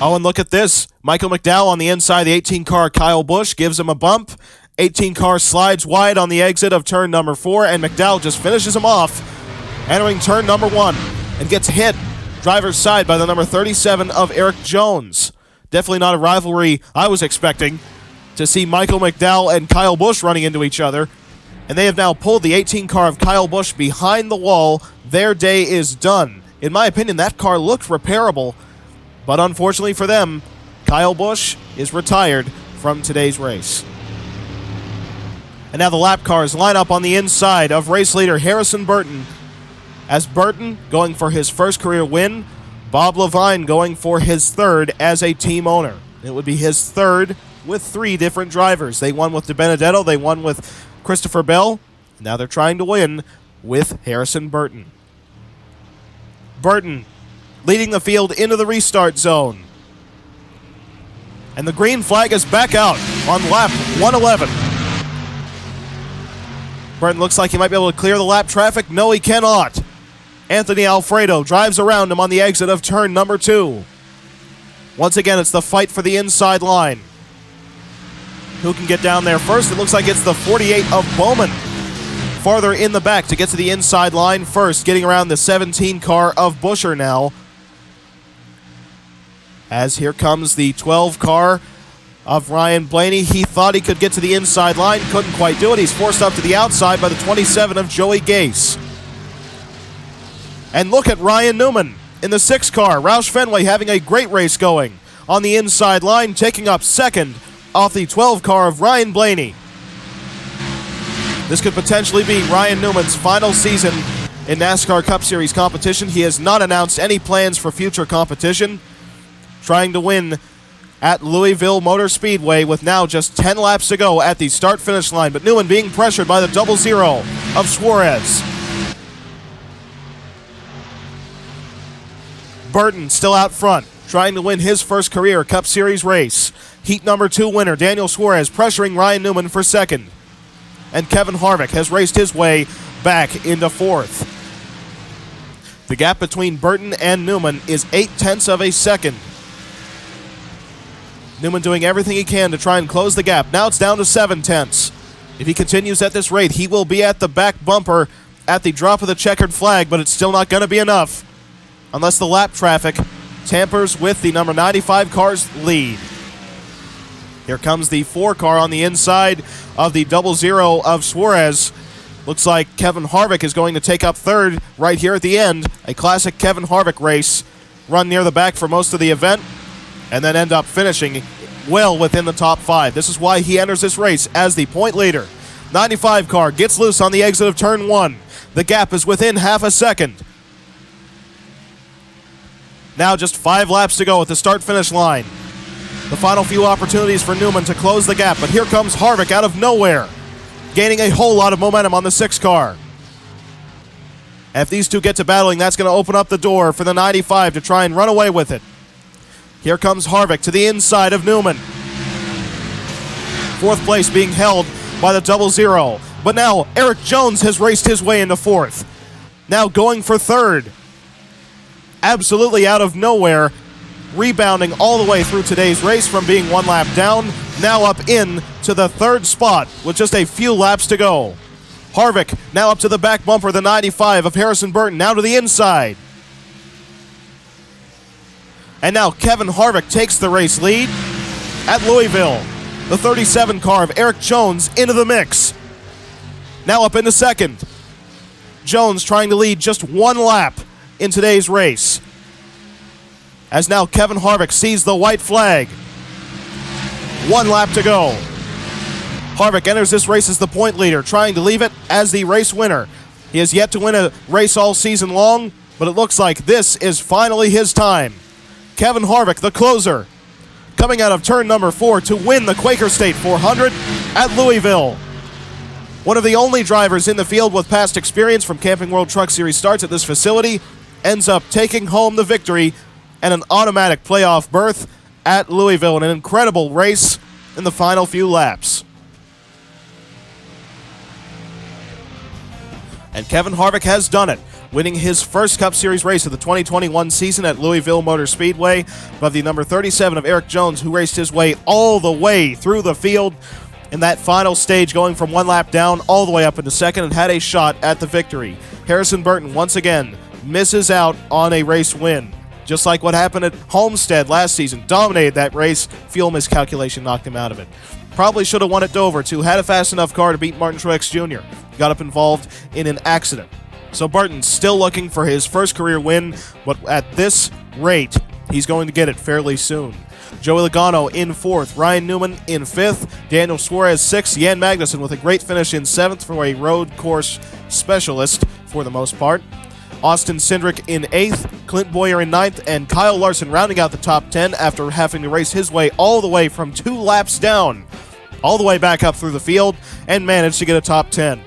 Oh, and look at this. Michael McDowell on the inside, the 18 car Kyle Busch gives him a bump. 18 car slides wide on the exit of turn number 4, and McDowell just finishes him off, entering turn number 1, and gets hit driver's side by the number 37 of Eric Jones. Definitely not a rivalry I was expecting to see Michael McDowell and Kyle Busch running into each other. And they have now pulled the 18 car of Kyle Busch behind the wall. Their day is done. In my opinion, that car looked repairable, but unfortunately for them, Kyle Busch is retired from today's race. And now the lap cars line up on the inside of race leader Harrison Burton. As Burton going for his first career win, Bob Levine going for his 3rd as a team owner. It would be his 3rd with 3 different drivers. They won with DiBenedetto, they won with Christopher Bell. Now they're trying to win with Harrison Burton. Burton leading the field into the restart zone. And the green flag is back out on lap 111. Burton looks like he might be able to clear the lap traffic. No, he cannot. Anthony Alfredo drives around him on the exit of turn number 2. Once again, it's the fight for the inside line. Who can get down there first? It looks like it's the 48 of Bowman. Farther in the back to get to the inside line first, getting around the 17 car of Buescher now. As here comes the 12 car of Ryan Blaney. He thought he could get to the inside line, couldn't quite do it. He's forced up to the outside by the 27 of Joey Gase. And look at Ryan Newman in the 6 car. Roush Fenway having a great race going on the inside line, taking up 2nd off the 12 car of Ryan Blaney. This could potentially be Ryan Newman's final season in NASCAR Cup Series competition. He has not announced any plans for future competition. Trying to win at Louisville Motor Speedway with now just 10 laps to go at the start-finish line. But Newman being pressured by the 00 of Suarez. Burton still out front, trying to win his first career Cup Series race. Heat number 2 winner, Daniel Suarez, pressuring Ryan Newman for 2nd. And Kevin Harvick has raced his way back into 4th. The gap between Burton and Newman is 0.8 of a second. Newman doing everything he can to try and close the gap. Now it's down to 0.7. If he continues at this rate, he will be at the back bumper at the drop of the checkered flag, but it's still not going to be enough unless the lap traffic tampers with the number 95 car's lead. Here comes the 4 car on the inside of the 00 of Suarez. Looks like Kevin Harvick is going to take up 3rd right here at the end. A classic Kevin Harvick race. Run near the back for most of the event and then end up finishing well within the top 5. This is why he enters this race as the point leader. 95 car gets loose on the exit of turn 1. The gap is within half a second. Now just 5 laps to go at the start-finish line. The final few opportunities for Newman to close the gap, but here comes Harvick out of nowhere, gaining a whole lot of momentum on the 6 car. And if these two get to battling, that's going to open up the door for the 95 to try and run away with it. Here comes Harvick to the inside of Newman. 4th place being held by the 00. But now Eric Jones has raced his way into 4th. Now going for 3rd. Absolutely out of nowhere, rebounding all the way through today's race from being 1 lap down, now up in to the 3rd spot with just a few laps to go. Harvick now up to the back bumper, the 95 of Harrison Burton, now to the inside. And now Kevin Harvick takes the race lead at Louisville. The 37 car of Eric Jones into the mix. Now up into 2nd. Jones trying to lead just 1 lap in today's race. As now Kevin Harvick sees the white flag. 1 lap to go. Harvick enters this race as the point leader, trying to leave it as the race winner. He has yet to win a race all season long, but it looks like this is finally his time. Kevin Harvick, the closer, coming out of turn number 4 to win the Quaker State 400 at Louisville. One of the only drivers in the field with past experience from Camping World Truck Series starts at this facility, ends up taking home the victory and an automatic playoff berth at Louisville in an incredible race in the final few laps. And Kevin Harvick has done it, winning his first Cup Series race of the 2021 season at Louisville Motor Speedway above the number 37 of Eric Jones, who raced his way all the way through the field in that final stage, going from one lap down all the way up into second and had a shot at the victory. Harrison Burton once again misses out on a race win. Just like what happened at Homestead last season, dominated that race, fuel miscalculation knocked him out of it. Probably should have won at Dover too, had a fast enough car to beat Martin Truex Jr. Got up involved in an accident. So Burton's still looking for his first career win, but at this rate, he's going to get it fairly soon. Joey Logano in 4th, Ryan Newman in 5th, Daniel Suarez 6th, Jan Magnussen with a great finish in 7th for a road course specialist for the most part. Austin Cindric in 8th, Clint Boyer in 9th, and Kyle Larson rounding out the top 10 after having to race his way all the way from 2 laps down, all the way back up through the field, and managed to get a top 10.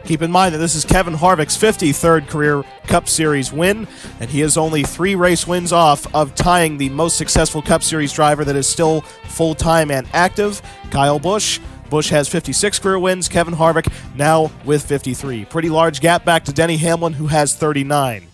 Keep in mind that this is Kevin Harvick's 53rd career Cup Series win, and he is only 3 race wins off of tying the most successful Cup Series driver that is still full-time and active, Kyle Busch. Busch has 56 career wins, Kevin Harvick now with 53. Pretty large gap back to Denny Hamlin, who has 39.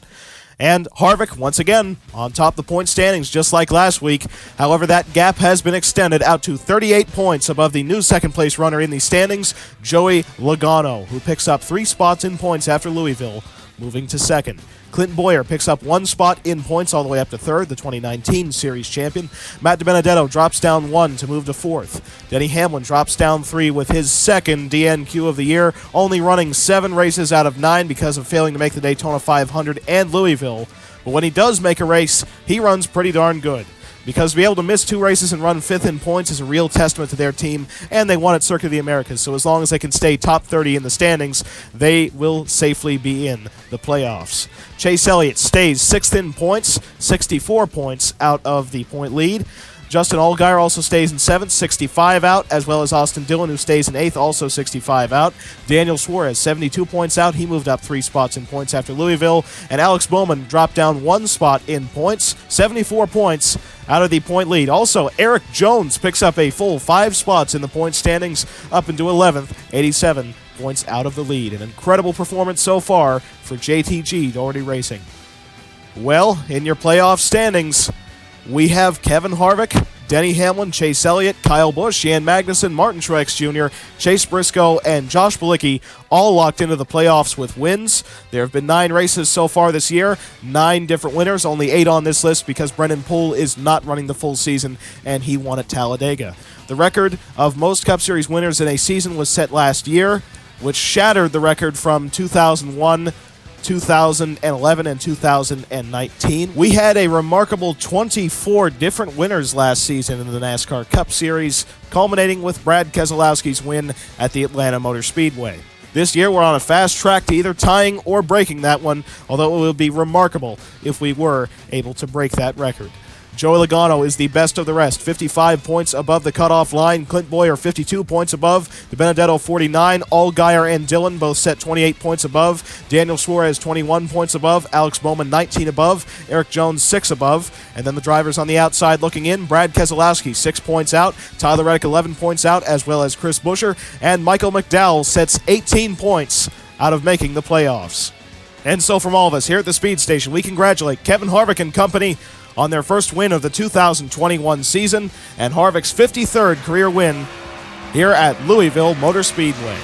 And Harvick, once again, on top of the point standings, just like last week. However, that gap has been extended out to 38 points above the new second-place runner in the standings, Joey Logano, who picks up 3 spots in points after Louisville, moving to second. Clinton Boyer picks up 1 spot in points all the way up to 3rd, the 2019 Series champion. Matt DiBenedetto drops down 1 to move to 4th. Denny Hamlin drops down 3 with his 2nd DNQ of the year, only running 7 races out of 9 because of failing to make the Daytona 500 and Louisville. But when he does make a race, he runs pretty darn good. Because to be able to miss 2 races and run 5th in points is a real testament to their team, and they won at Circuit of the Americas, so as long as they can stay top 30 in the standings, they will safely be in the playoffs. Chase Elliott stays 6th in points, 64 points out of the point lead. Justin Allgaier also stays in 7th, 65 out, as well as Austin Dillon, who stays in 8th, also 65 out. Daniel Suarez, 72 points out. He moved up 3 spots in points after Louisville. And Alex Bowman dropped down 1 spot in points, 74 points out of the point lead. Also, Eric Jones picks up a full 5 spots in the point standings, up into 11th, 87 points out of the lead. An incredible performance so far for JTG Doherty Racing. Well, in your playoff standings, we have Kevin Harvick, Denny Hamlin, Chase Elliott, Kyle Busch, Jan Magnussen, Martin Truex Jr., Chase Briscoe, and Josh Bilicki all locked into the playoffs with wins. There have been 9 races so far this year, 9 different winners, only 8 on this list because Brendan Poole is not running the full season, and he won at Talladega. The record of most Cup Series winners in a season was set last year, which shattered the record from 2001, 2011, and 2019. We had a remarkable 24 different winners last season in the NASCAR Cup Series, culminating with Brad Keselowski's win at the Atlanta Motor Speedway. This year, we're on a fast track to either tying or breaking that one, although it would be remarkable if we were able to break that record. Joey Logano is the best of the rest, 55 points above the cutoff line. Clint Boyer, 52 points above. DiBenedetto, 49. Allgaier and Dillon both set 28 points above. Daniel Suarez, 21 points above. Alex Bowman, 19 above. Eric Jones, 6 above. And then the drivers on the outside looking in, Brad Keselowski, 6 points out. Tyler Reddick, 11 points out, as well as Chris Buescher. And Michael McDowell sets 18 points out of making the playoffs. And so from all of us here at the Speed Station, we congratulate Kevin Harvick and company on their first win of the 2021 season and Harvick's 53rd career win here at Louisville Motor Speedway.